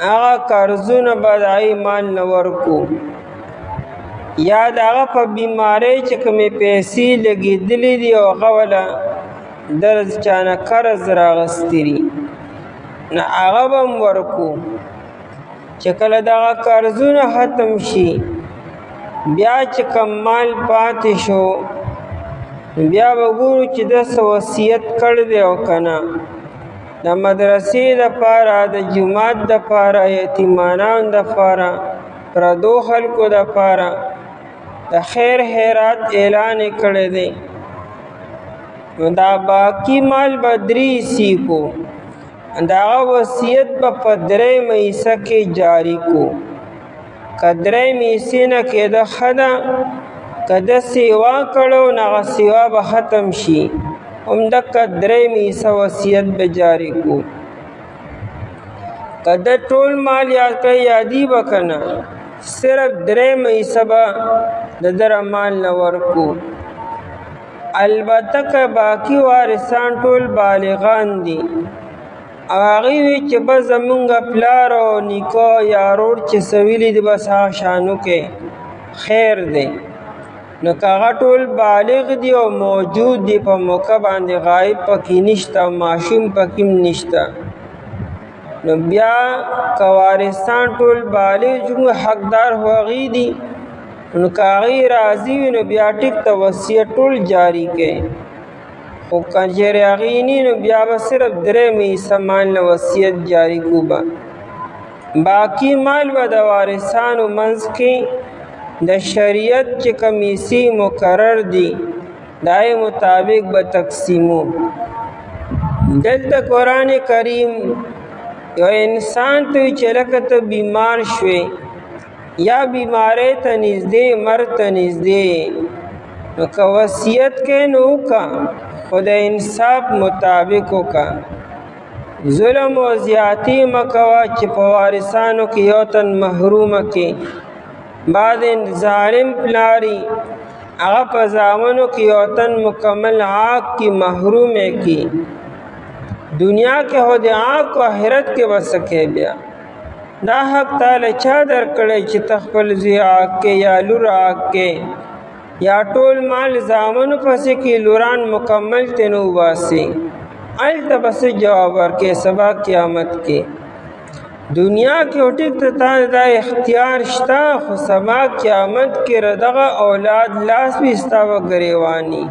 هغه قرضونه به د هغې مال نه ورکو. یا د هغه په بیمارۍ چې کومې پیسې لګېدلې دي او هغه وله د چا نه قرض راغستی دي، نه هغه به هم ورکو. چې کله دغه قرضونه ختم شي، بیا چې کم مال پاتې شو، بیا به ګورو چې ده څه وصیت کړی دی او که نه. د مدرسې دپاره، د جومات دپاره، یتیمانانو دپاره، پردو خلکو دپاره د خیر خیرات اعلان یې کړی دی. نو دا باقي مال به 3 حصې کو، د هغه وصیت به په 3مه حصه کې جاري کو. که 3مې حصې نه کېده ښه ده، که ده سیوا کړو نو هغه سیوا به ختم شي، همدقه 3مې حصه وصیت به جاري کو. که ده ټول مال یاد کړی یادي به که نه، صرف 3مه حصه به د ده مال نه ورکو. البته که باقي وارثان ټول بالغان دي او هغوی وي چې بس زمونږ پلار او نیکه یا رور چې څه ویلي دي بس هغه شانو کې خیر دی. نو که هغه ټول بالغ دي او موجود دي، په موقع باندې غایب پکې نشته او ماشوم پکې هم نشته، نو بیا که وارثان ټول بالغ چې حقدار خو هغوی دي، نو که هغوی راضي وي نو بیا ټیک ته وصیت ټول جاري کوي. خو که چېرې هغوی نه نو بیا به صرف 3مې حصه مال نه وصیت جاري کو. باقي مال به د وارثانو منځ کې د شریعت چې کوم حصې مقرر دي د هغې مطابق به تقسیمو. دلته قرآن کریم یو انسان ته وي چې لکه ته بیمار شوې یا بیماری ته نږدې، مرګ ته نږدې، نو که وصیت کوې نو وکړه، خو د انصاف مطابق وکړه. ظلم او زیاتي مه کوه چې په وارثانو کې یو تن محرومه کې. بعد ظالم پلاری هغه په زامنو کې یو تن مکمل عاق کی محرومه کی. دنیا کې هو د عاق او آخرت کې وسکه. بیا دا حق تعالی چا درکړی چې تخپل زوی عاق کې یا لور عاق کې یا ټول مال زامنو پسې کې لوران مکمل تنو واسي. الته بس جواب ورکې سبا قیامت کې. دنیا کې ټیک ته دا اختیار شته، خو سبا قیامت کې ردغه اولاد لاس وي ستا به ګریواني.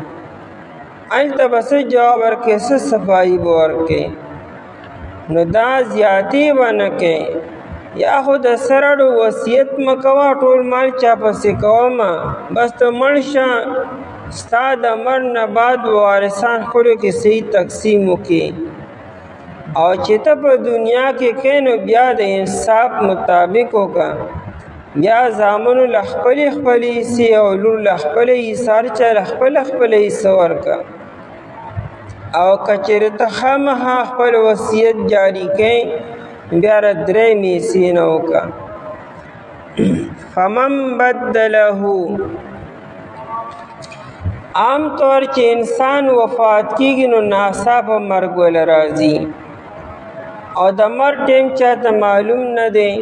الته بس جواب ورکې څه صفایي به ورکې. نو دا زیاتې به نه کې. یا خو د سرړو وصیت مه کوه ټول مال چا پسې کومه، بس ته مړ شه، ستا د مړ نه بعد وارثان خپلو کې صحیح تقسیم وکړي. او چې ته په دنیا کې کې نو بیا د انصاف مطابق وکړه. بیا زامنو له خپلې خپلې حصې او لور له خپلې حصې، هر چا له خپله خپله حصه ورکړه. او که چېرې ته خامخا خپل وصیت جاري کوې بیا له 3مې حصې نه وکړه. فمن بدله، عام طور چې انسان وفات کېږي نو ناڅاپه مرګ ول راځي او د مرګ ټیم چاته معلوم نه دی.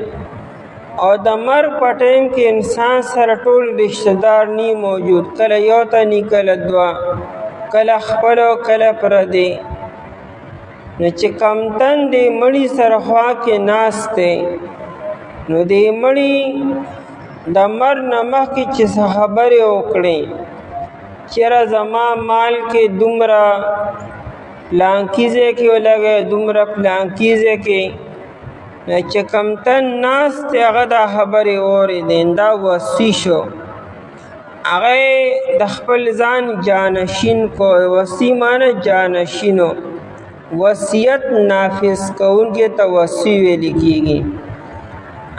او د مرګ په ټیم کې انسان سره ټول رشته دار نی موجود، کله یو تنی، کله دوه، کله خپل او کله پردی. نو چې کم تن دې مړي سره خوا کې ناست دی، نو دې مړي د مرګ نه مخکې چې څه خبرې وکړي، چېرې زما مال کې دومره پلانکي ځای کې ولګی، دومره پلانکي ځای کې، چې کم تن ناست دی هغه دا خبرې اورېدې، دا وصي شو. هغه د خپل ځان جانشین کو. وصي معنی جانشینو. وصیت نافذ کوونکي ته وصي ویل کېږي.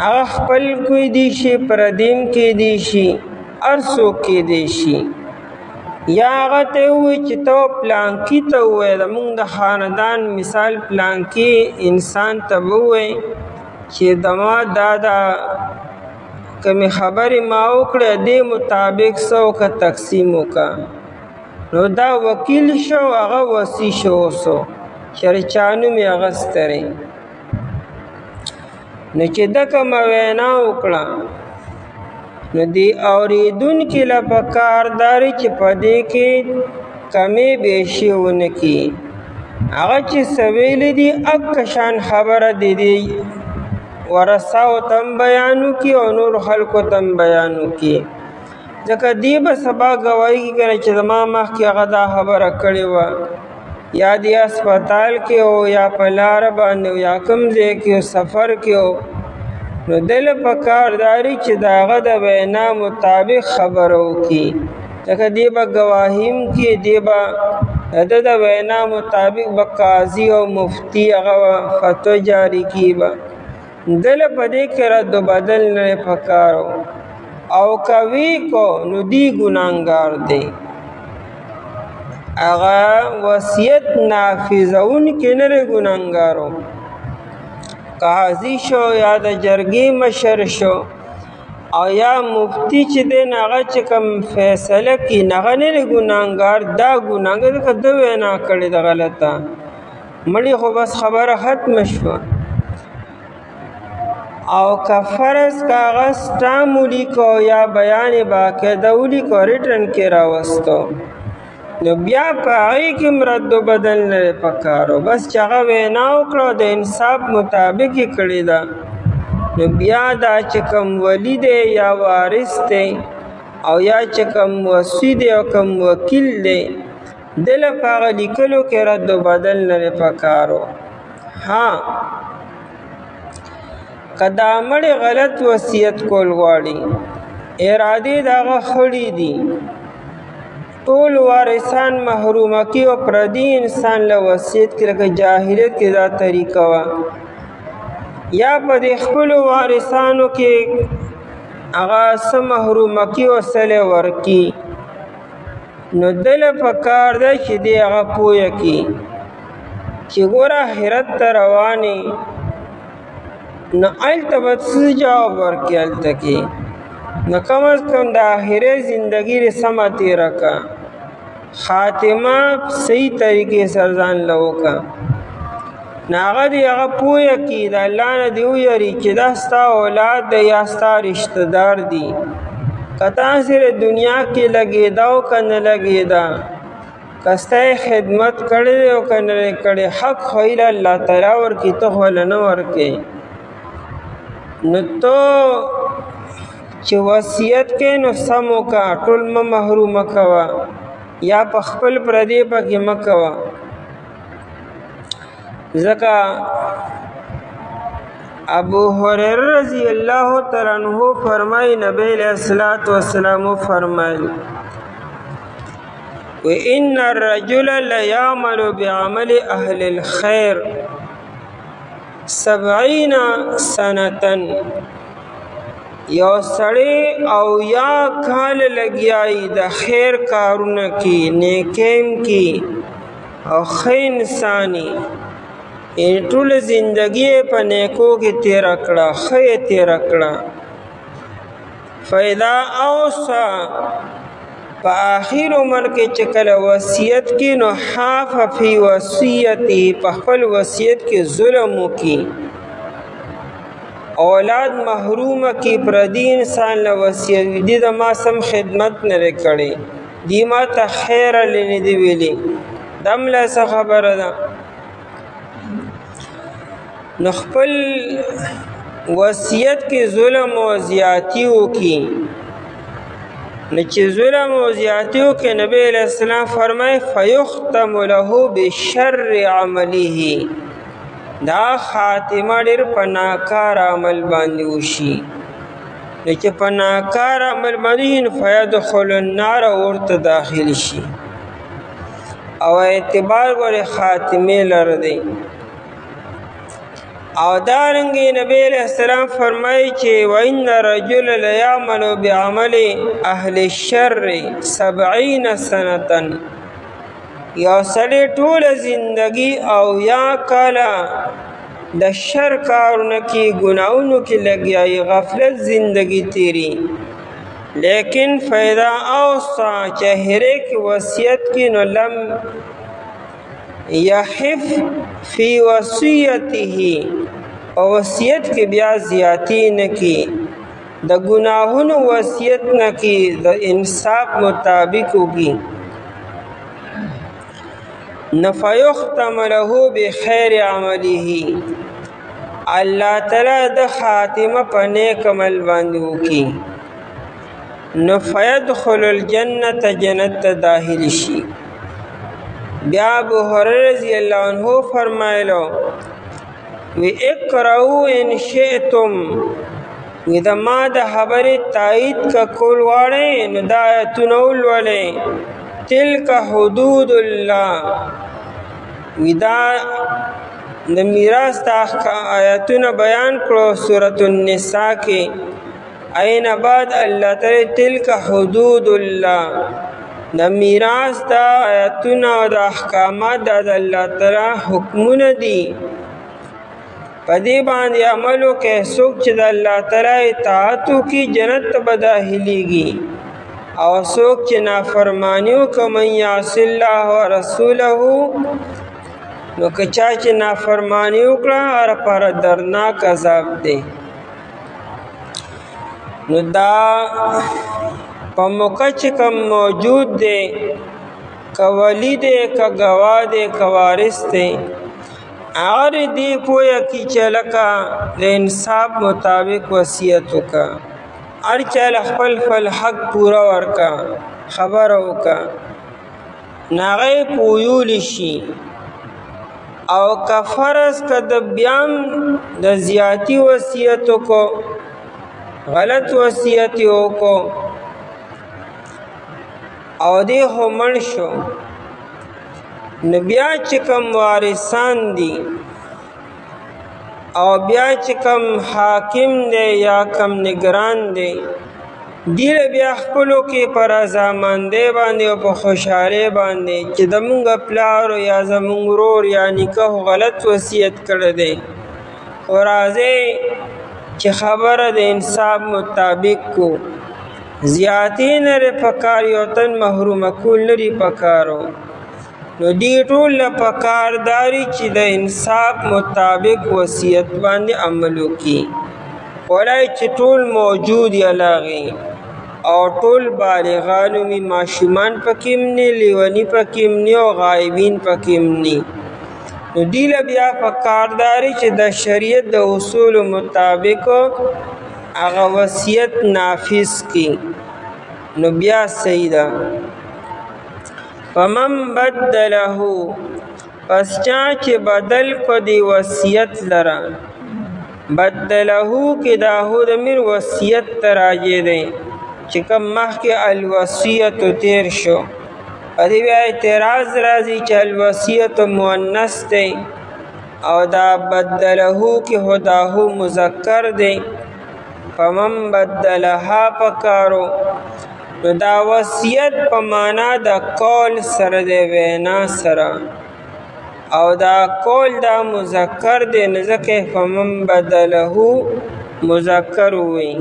هغه خپل کوی دی شي، پردیم کې دی شي، هر څوک کې دی شي. یا هغه ته ووایي چې ته پلانکي ته ووایه، زمونږ د خاندان مثال پلانکي انسان ته به ووایي چې زما دا کومې خبرې ما وکړې دې مطابق څه وکړه، تقسیم وکړه. نو دا وکیل شو هغه وصي شو اوسو چې چا نوم یې اخیستی نو چې ده کومه وینا وکړه نو دې اورېدونکي له پکار دا دی چې په دې کې کمې بیشي ونه کړي هغه چې څه ویلي دي اکه شان خبره د دې ورثاو ته هم بیان وکړي او نور خلکو ته هم بیان وکړي ځکه دې به سبا ګواهي کړي که نه چې زما مخکې هغه دا خبره کړې وه یا دې هسپتال کې او یا په لاره باندې او یا کوم ځای کې سفر کې نو ده له پکار دا دی چې د هغه د وینا مطابق خبره وکړي ځکه دې به ګواهي هم کړي دې به د ده د وینا مطابق به قاضي او مفتی هغه فتوا جاري کړي به ده له په دې کې رد و بدل نه پکار او کوي کو نو دی ګناهګار دی هغه وصیت نافذونکي نه دی ګناهګارو قاضي شو یا د جرګې مشر شو او یا مفتی چې دی نه هغه چې کوم فیصله کړي نه هغه نه دی ګناهګار دا ګناهګار که ده وینا کړې ده غلطه مړي خو بس خبره ختمه شوه او که فرض کاغذ سټام ولیکو یا بیان باقاعده ولیکو ریټن کې راوستو نو بیا په هغې کې هم رد و بدل نه دی پکارو بس چې هغه وینا وکړه د انصاف مطابق یې کړې ده نو بیا دا چې کوم ولی دی یا وارث دی او یا چې کوم وصي دی او کوم وکیل دی ده له په هغه لیکلو کې رد و بدل نه دی پکارو ها که دا مړی غلط وصیت کول غواړي ارادې د هغه خړې دي ټول وارثان محرومه کړي او پردي انسان له وصیت کې لکه جاهلیت کې دا طریقه وه یا په دې خپلو وارثانو کې هغه څه محرومه کړي او څه ورکړي نو ده له پکار ده چې دې هغه پوه کړي چې ګوره آخرت ته روانې نو هلته به څه جواب ورکړي هلته کې نو کم از کم د آخرې زندګي دې سمه تېره کړه خاتمه صحیح طریقې سره ځان له وکړه نو هغه دې هغه پوه کړي د الله نه دې ویري چې دا ستا اولاد دی یا ستا رشته دار دي که تاسې دنیا کې لګېده او که نه لګېده که ستا یې خدمت کړی دی او که نه یې کړی حق خو ایله الله تعالی ورکړي ته خو له نه ورکړې نو تو چې وصیت کې نو سم وکړه ټول مه محرومه کوه یا په خپل پردې پکې مه کوه ځکه ابو هریره رضی الله تعالی عنہ فرمایي نبی علیہ الصلوۃ والسلام فرمایي وان الرجل ليعمل بعمل اهل الخير 70 سنه یو سړی او یا کال لګیای د خیر کارونه کې نیکیم کې او ښه انساني ټول زندگی په نیکو کې تیره کړه ښه یې تیره کړه فاذا اوصى په آخر عمر کې چې کله وصیت کې نو حاف فی وصیته په خپل وصیت کې ظلم وکړي اولاد محرومه کی پردی انسان له وصیت دي د ما سم خدمت نه کړي دی ما ته خیر لنی دی ویلي دم له څه خبره ده نو خپل وصیت کې ظلم او زیاتی وکي نو چې ظلم او زیاتی وکي نبی علیہ السلام فرمای فیختم له بشر عمله دا خاتمه ډېر په ناکار عمل باندې وشي نو چې په ناکار عمل باندې فیدخل النار ورته داخل شي او اعتبار ګورې خاتمې لره دی او دارنګې نبی علیہ السلام فرمایي چې وان رجل لیعمل بعمل اهل الشر 70 سنه یو سړی ټوله زندگی او یا کاله د شر کارونه کې ګناهونو کې لګیایي غفلت زندگی تیری لیکن فیدا اوصا چہرے کی وصیت کی نو لم یحف فی وصیته او وصیت کی بیا زیاتی نکی د گناہونو وصیت نکی د انصاف مطابق ہوگی نفیختم له بخیر عمله اللہ تعالی د خاتمه په نیک عمل باندې وکي نو فیدخل الجنت جنت داخل شي بیا ابو هریرہ رضی اللہ عنہ فرمایلو وی اقرؤ ان شئتم وی دا ما دا خبر تایید کا کول واړی نو دا آیتونه ولولئ تلک حدود الله وی دا د میراث آیتونه بیان کړو سورۃ النساء کې این بعد اللہ تعالی تلک حدود اللہ دا میراث دا آیتونه او دا احکامات دا اللہ تعالی حکمون دی پا دی باندې عملو کې څوک چې د الله تعالی اطاعتو کی جنت به داخلیږي او څوک چې نافرمانیو کوي من یعص الله ورسوله نو که چا چې نافرمانی وکړه هغه پر درناک عذاب دی نو دا په موقع چې کوم موجود دی که ولی دی که گواه دی که وارث دی هغه دی پوهه کړي چې لکه د انصاف مطابق وصیت وکړه هر چا له خپل حق پوره ورکړه خبره وکړه نو هغه پوهیولی شي او که فرض که د بیام د زیاتی وصیت وکړو غلط وصیت وکړو او دی خو مړ شو نو بیا چې کوم وارثان دي او بیا چې کوم حاکم دی یا کوم نگران دی دیل بیا خپلو کې په رضامندۍ باندې او په خوشحالۍ باندې چې زمونږ پلار یا زمونږ ورور یا نیکه غلط وصیت کړی دی خو راځئ چې خبره د انصاف مطابق کو زیاتی نری پکار یو تن محروم کول نری پکارو نو دی ټول پکار داری چې د انصاف مطابق وصیت باندې عمل وکړي ولای چې ټول موجود یلاغي او ټول بالغانو می ماشومان پکیم نه لیونی پکیم نه او غایبین پکیم نه نو دیل بیا پکارداری چې د شریعت د اصول مطابق هغه وصیت نافذ کی نو بیا صحیح ده فمن بدله پس چا چې بدل کو دی وصیت لرا بدله کې داود امیر وصیت تراجه دی چې کوم مخکې الوصیت تیر شو ادی بیا اعتراض راځي چې الوصیت مؤنث دی او دا بدله کې هداه مذکر دی فمن بدلها پکارو نو دا وصیت په معنا د قول سره دی وینا سره او دا قول دا مذکر دی نو ځکه فمن بدله مذکر وي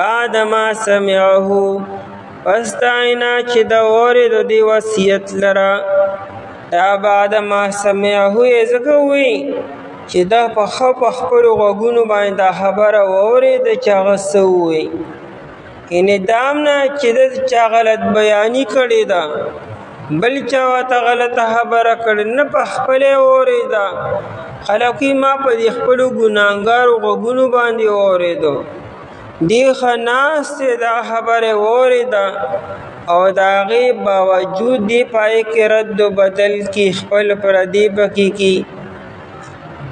بعد ما سمعه پس داینا چې د اورېدو دی وصیت لره دا بعد ما سمعه یې ځکه وي چې دا په خپلو غوږونو باندې دا خبره واورېده چې هغه څه ووایي یعنې دام نه چې د چا غلط بیاني کړې ده بل چا ورته غلطه خبره کړې نه په خپله یې واورېده خلقي ما په دې خپلو ګناهګارو غوږونو باندې واورېدو دی خناست دا خبر وریدا او دا غی باوجود دی پای کې رد و بدل کی خپل پردی پکی کی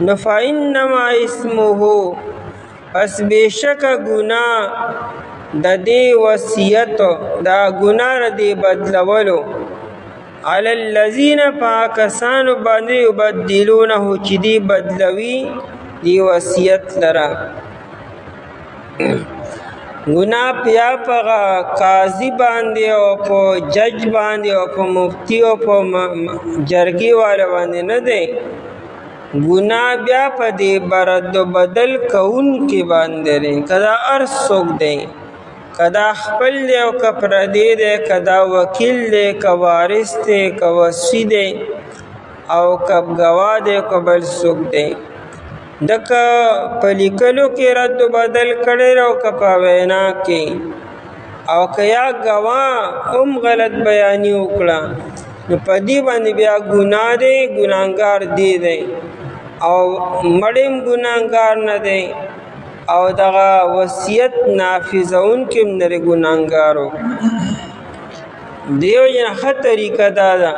نفعنما اسمه پس بیشک گناہ د دې وصیت دا گناہ ردی بدلولو علی الذین پاکسانو باندې یبدلونه چې دی بدلوي دی وصیت لرا گناہ پیا پا قاضی باندې او په جج باندې او په مفتی او په جرګي والا باندې نه دی گناہ بیا په دې برد و بدل کون کې باندې کدا ارسوک دی کدا خپل دی او که پردی دی، کدا وکیل دی که وارث دی که وصي دی او که ګواه دی که بل څوک دی. دکه په لیکلو کې رد و بدل کړی او که په وینا کې، او که یا ګواه هم غلط بیاني وکړه نو په دې باندې بیا ګناه دی، ګناهګار دی او مړیم ګناهګار نه دی او دغه وصیت نافذونکي هم نه دی ګناهګارو. دیو جن ښه طریقه دا ده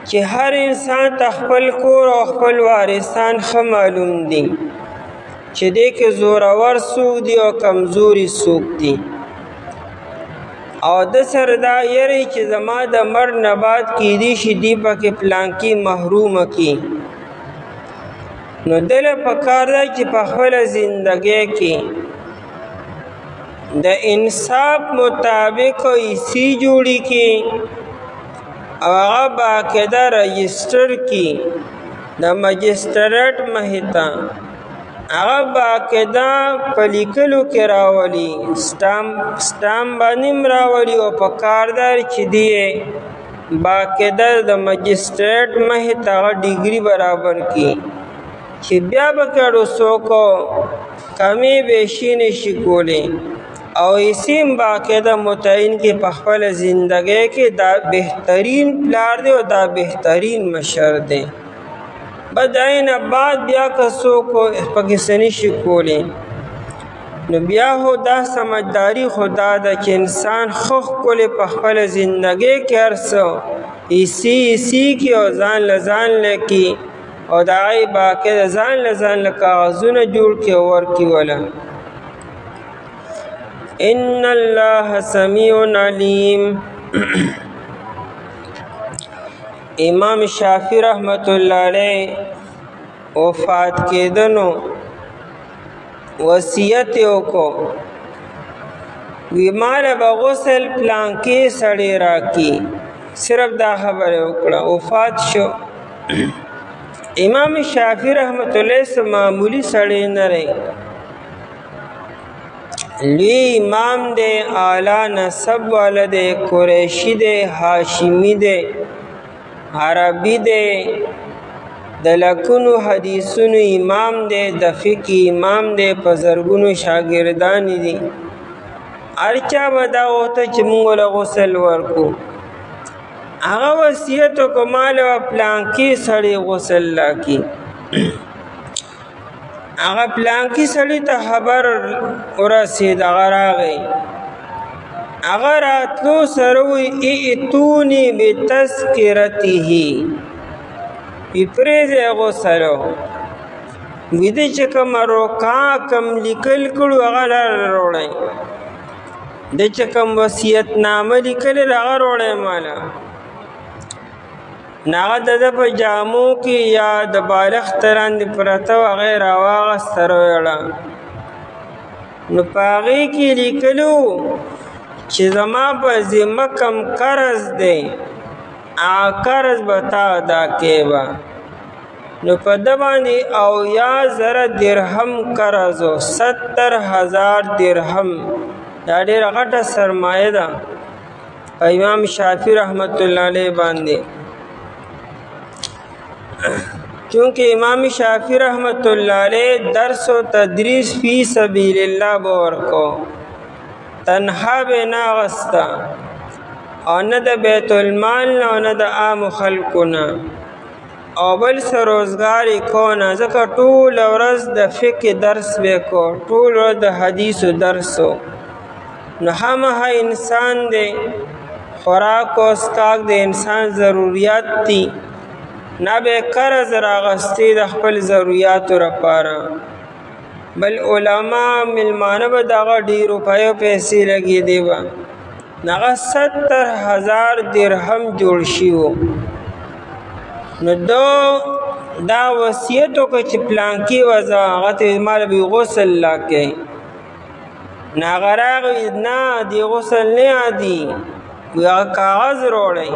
چې هر انسان ته خپل کور او خپل وارثان ښه معلوم دي چې دې کې زورور څوک دي او کمزوري څوک دي، او د سره دا یری چې زما د مرګ نه بعد کیدی شي دی پکې پلانکي محرومه کی. نو دله پکار دی چې په خپله زندګۍ کې د انصاف مطابق ایسی جوړی کی او هغه باقاعده رجسټر کی د مجسټریټ مهتا، هغه باقاعده په لیکلو کې راولي، سټامپ باندې راولي او په کاردار چې دی باقاعده د مجسټریټ مهتا هغه ډیګري برابر کی چې بیا به کړو څوک کمی بیشي نشي کولی او اسیم باقاعده متعین کې په خپل زندګۍ کې دا بهترین پلار دی او دا بهترین مشر دی. بداین بعد بیا که څوک پکې څه نشي کولی نو بیا هو دا سمجھداري خدا ده چې انسان ښه ښکلی په خپله زندګۍ کې هر څه ایسي کې او ځان له ځان لکي او د هغې باقاعده ځان له ځان له کاغذونه جوړ کړي او ورکړي وله. ان الله سمیع علیم. امام شافعی رحمت الله علیه وفات کېدنو وصیت وکړو، وی مال به غسل پلانکې سړی راکړي، صرف دا خبره وکړه، وفات شو. امام شافعی رحمت الله معمولی سړی نه دی، لوی امام دی، اعلی نسب والا دی، قریشی دی، هاشمی دی، عربی دی، د لکونو حدیثونو امام دی، د فقه امام دی، په زرګونو شاګردان دي. هر چا به دا غوښته چې موږ له غسل ورکو. هغه وصیت وکړو مال به پلانکي سړی غسل راکړي. هغه پلانکي سړي ته خبر ورسېد، هغه راغی، هغه راتلو سره وی ائتوني بتذکرته، وی پرېږدئ غسلو، وی ده چې کومه روکا کم لیکل کړو هغه راوړئ، ده چې کوم وصیت نامه لیکلې هغه راوړئ ماله. هغه د ده په جامو کې یا د بالښت لاندې پرته وه، هغه یې راواغسته راوړه. نو په هغې کې لیکلو چې زما په ذمه کم قرض دی هغه قرض به تا ادا کوې به. نو په ده باندې 90,000 درهم قرض و، 70,000 درهم، دا ډېره غټه سرمایه ده په امام شافعي رحمت الله علیه باندې. چونکه امام شافعی رحمت الله علیه درس و تدریس فی سبیل الله به ورکو، تنها به نه اغسته او نه د بیت المال نه او نه د عامو خلکو نه، او بل څه روزګار یې کو نه، ځکه ټوله ورځ د فقه درس به کو، ټوله ورځ د حدیثو درس و. نو همه انسان دی، خوراک او څښاک د انسان ضروریات دي، نه به قرض راغستی د خپل ضروریاتو لپاره، بل علما ملمانه به دغه ډېر روپیو پیسې لګېدې به، هغه 70,000 درهم جوړ شي وو. نو دا وصیت وکړه چې پلانکي وځه هغه ته ما له غسل راکړئ. نو هغه راغی نه دې غسل نه یادي، وی هغه کاغذ راوړئ.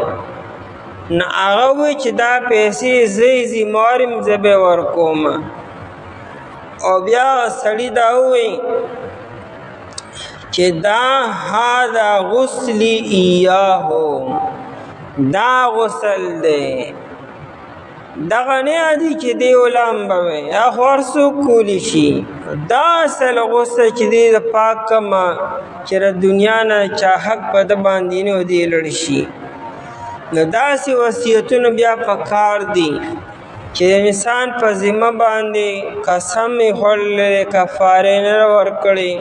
نو هغه وی چې دا پیسې زه یې ذمهوار یم، زه به یې ورکوم. او بیا سړي دا ووی چې دا هذا غسل ایاهو دا غسل دی دغه نه دی چې دی ولام به یا خورسو کولی شي دا اصل غسل چې دی د پاک کما چې د دنیا نه چا حق په د باندې نه دی لړ شي نو داسې وصیتونه بیا پکار دي چې انسان په ذمه باندې قسم یې خوړلی کفاره نه ورکړې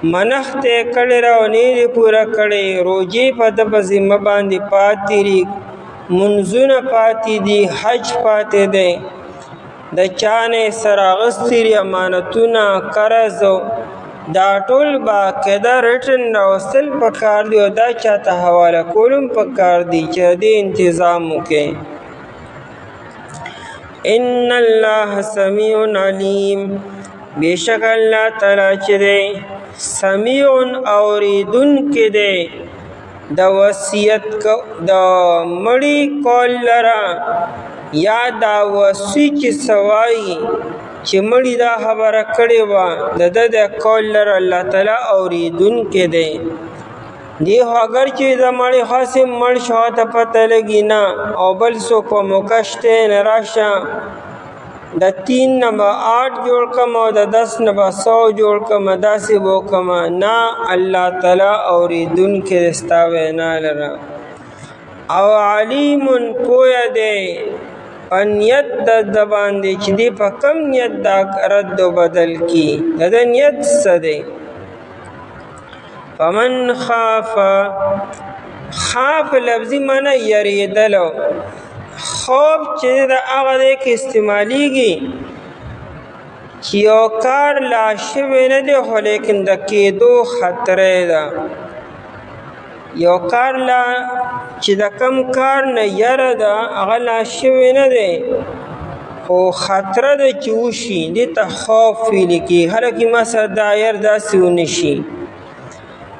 منښت یې کړې را او نه یې پوره کړې روجې په ده په ذمه باندې پاتې دي منځونه پاتې دي حج پاتې دی د چا نه یې سره اخیستي دي امانتونه قرض دا ټول باقاعده رټن راوستل پکار دي او دا چاته حواله کول هم پکار دي چې د دې انتظام وکړي ان الله سمیع علیم بیشک الله تعالی چې دی سمیع اوریدونکی دی د وصیت د مړي کول لره یا دا وصي چې سوایي چې مړي دا خبره کړې وه د ده د قول لره الله تعالی اوریدونکی دی دی خو اگر چې د مړي خاصې مړ شو ته پته لګي نه او بل څوک په موقع شته نه راشه د 3 نه به 8 جوړ کم او د 10 نه به 100 جوړ کم داسې به وکړم نه الله تعالی اوریدونکی دی ستا وینا لره او علیم پویه دی په نیت د باندې چې دی په کم نیت دا رد و بدل کی د نیت څه دی فمن خاف لفظي معنی یریدلو خوف چې د هغه دی کې استعمالیږي چې یو کار لا شوی نه دی خو لیکن د کېدو خطره ده یو کار لا چې د کم کار نه یره ده هغه لا شوی نه دی خو خطره ده چې وشي دې ته خوف ویل کېږي هلکې ما سره دا ير داسې ونه شي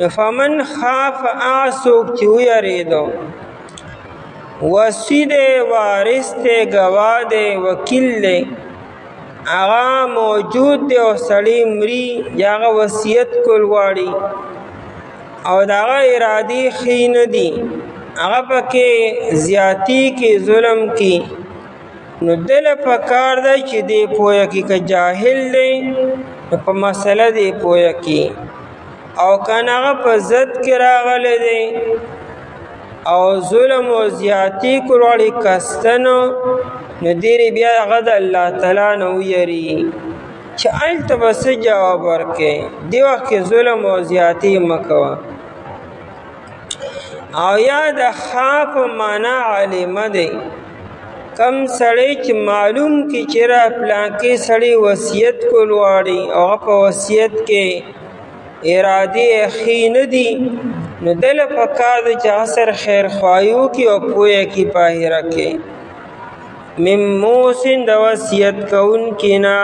نو فمن خاف هغه څوک چې ویرېدو وصي دی وارث دی ګواه دی وکیل دی هغه موجود دی او سړی مري یا هغه وصیت کول غواړي او د هغه ارادې ښې نه دي هغه پکې زیاتی کې ظلم کې نو دله پکار ده چې دی پوهه کې که جاهل دی نو په مسله دی پوهه کې او کنه هغه په ضد کې راغلی دی او ظلم او زیاتی کول غواړي کستنو نو دیری بیا هغه د الله تعالی نه ویري چې هلته به څه جواب ورکړې دې وخت کې ظلم او زیاتی مه کوه او یا د خاف معنا علمه دی کم سړی چې معلوم کی چې را پلانکې سړی وصیت کول غواړي او هغه په وصیت کې ارادې ښې نه دي نو دله پکار ده چې هغه سره خیرخواهي وکړي او پوهه کې باهره کې من موسن د وصیت کوونکي نه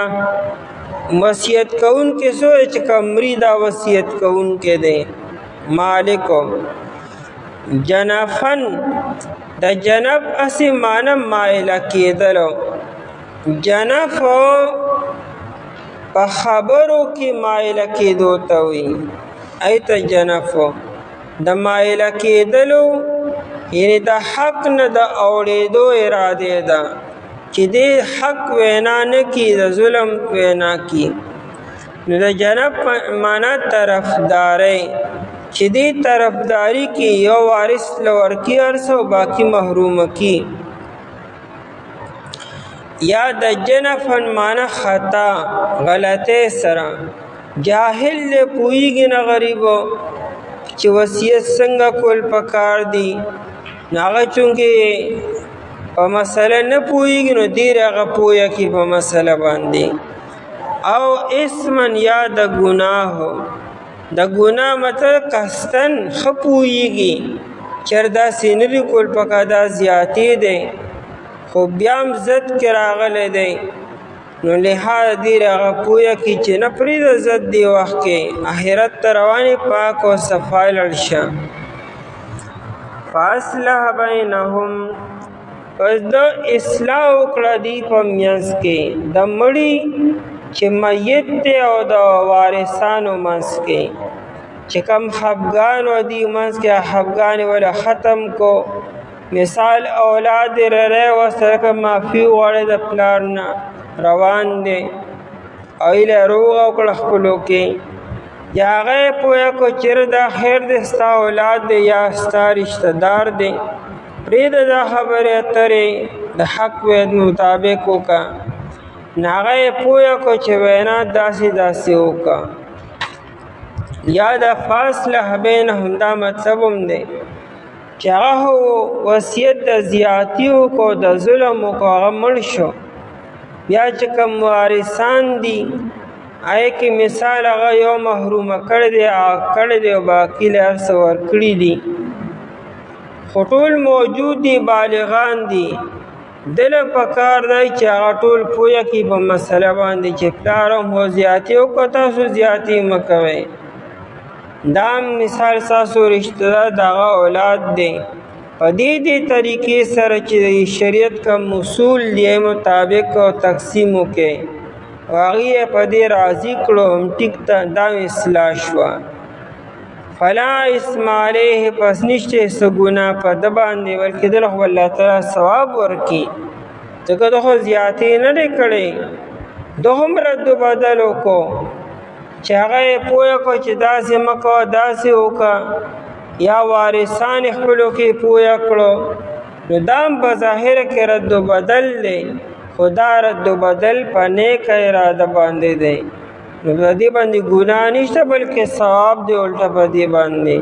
وصیت کوونکي څوک چې کمري دا وصیت کوونکی دی مالکو جنفن د جنب اسی معنی مائله کېدلو جنف په خبرو کې مائله کېدو ته وي ایت جنفو د مائله کېدلو یعنی د حق نه د اوړېدو اراده ده چې دې حق وینا نه کی د ظلم وینا کی نو د جنب معنا طرفداري چې دې طرفداري کې یو وارث لورکی ارسو باقی محروم کی یا د جنفن معنا خطا غلطه سره جاهل له پویږي نه غریبو چې وصیت څنګه کول پکار دي ناغه چونګي په مسله نه پویږي نو ډیر هغه پویا کی په مسله باندې او اسمن یا د ګناه مطلب قصدن خپویږي چردا سینری کول پکادا زیاتی دی خو بیام زد کې راغلی دی نو لحاظ دیر هغه پویه کی چې نه پرېږده زد دی وخت کې آخرت ته روانې پاک او صفای لړ شه فاصلح بینهم پس د اصلاح وکړه دی په منځ کې د مړي چې میت دی او د وارثانو منځ کې چې کم خفګان و دي منځ کې خفګان ولا ختم کو. مثال اولاد رره وسره که معافي غواړي د پلار نه روان دی او ایله روغ وکړه خپلو کې یا هغه پوهه کو چېرې دا خیر دی ستا اولاد دی یا ستا رشته دار دی پرېږده دا خبرې اترې د حق وید مطابق وکړه. نو هغه یې پوهه کو چې وینا داسې داسې وکړه. یا د فاصله بینهم دا مطلب هم دی چې هغه وصیت د زیاتي وکړو د ظلم وکړو هغه مړ شو. بیا چې کوم وارثان دي هغې کې مثال هغه یو محرومه کړی دی او باقي له هر څه ورکړي دي خو ټول موجود دي بالغان دي. دله پکار دی چې هغه ټول پوهه کړي په مسله باندې چې پلار هم هو زیاتي وکړو تاسو زیاتي مه کوئ. دا مثال ستاسو رشته دار د هغه اولاد دی. په دې طریقې سره چې د شریعت کوم اصول دی مطابق او تقسیم وکړئ او هغې یې په دې راضي کړو هم ټیک ده دا اصلاح شوه. فلا اسم علیه پس نشته څه ګناه په ده باندې بلکې دله خو الله تعالی ثواب ورکړي ځکه ده خو زیاتې نه دی کړی ده هم رد و بدل وکړو چې هغه یې پوهه کړو چې داسې مه کوه داسې وکړه یا وارثان خپلو کې پوهه کړو نو دا هم په ظاهره کې رد و بدل دی خو دا رد و بدل په نیکه اراده باندې دی نو په دې باندې ګناه نشته بلکې ثواب دی الټه په دې باندې.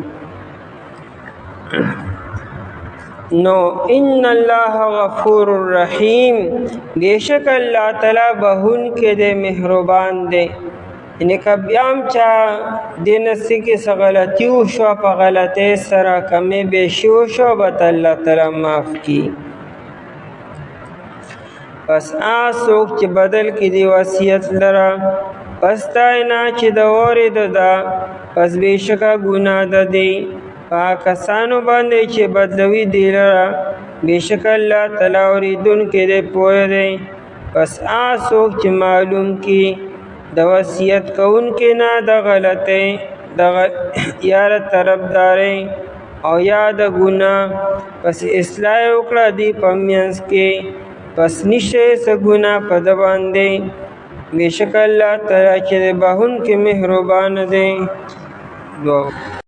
نو ان الله غفور رحیم بیشک الله تعالی بخښونکی دی مهربان دی. یعنې که بیا هم چا دې نسې کې څه غلطي وشوه په غلطۍ سره کمې بیشي وشوه به ته الله تعالی معاف کړي. پس هغه څوک چې بدل کړي دې وصیت لره پس تا نه چې د اورېده ده پس بېشکه ګناه ده دی په هغه کسانو باندې چې بدلوي دې لره بېشکه الله تعالی اورېدونکی دی پوه دی. پس هغه څوک چې معلوم کړي د وصیت کوونکي نه د غلطۍ یا د طرفدارۍ او یا د ګناه پس اصلاح وکړه دې په منځ کې پس نشته څه ګناه په ده باندې بېشکه الله تعالی چې د بخښونکي مهربانه دی.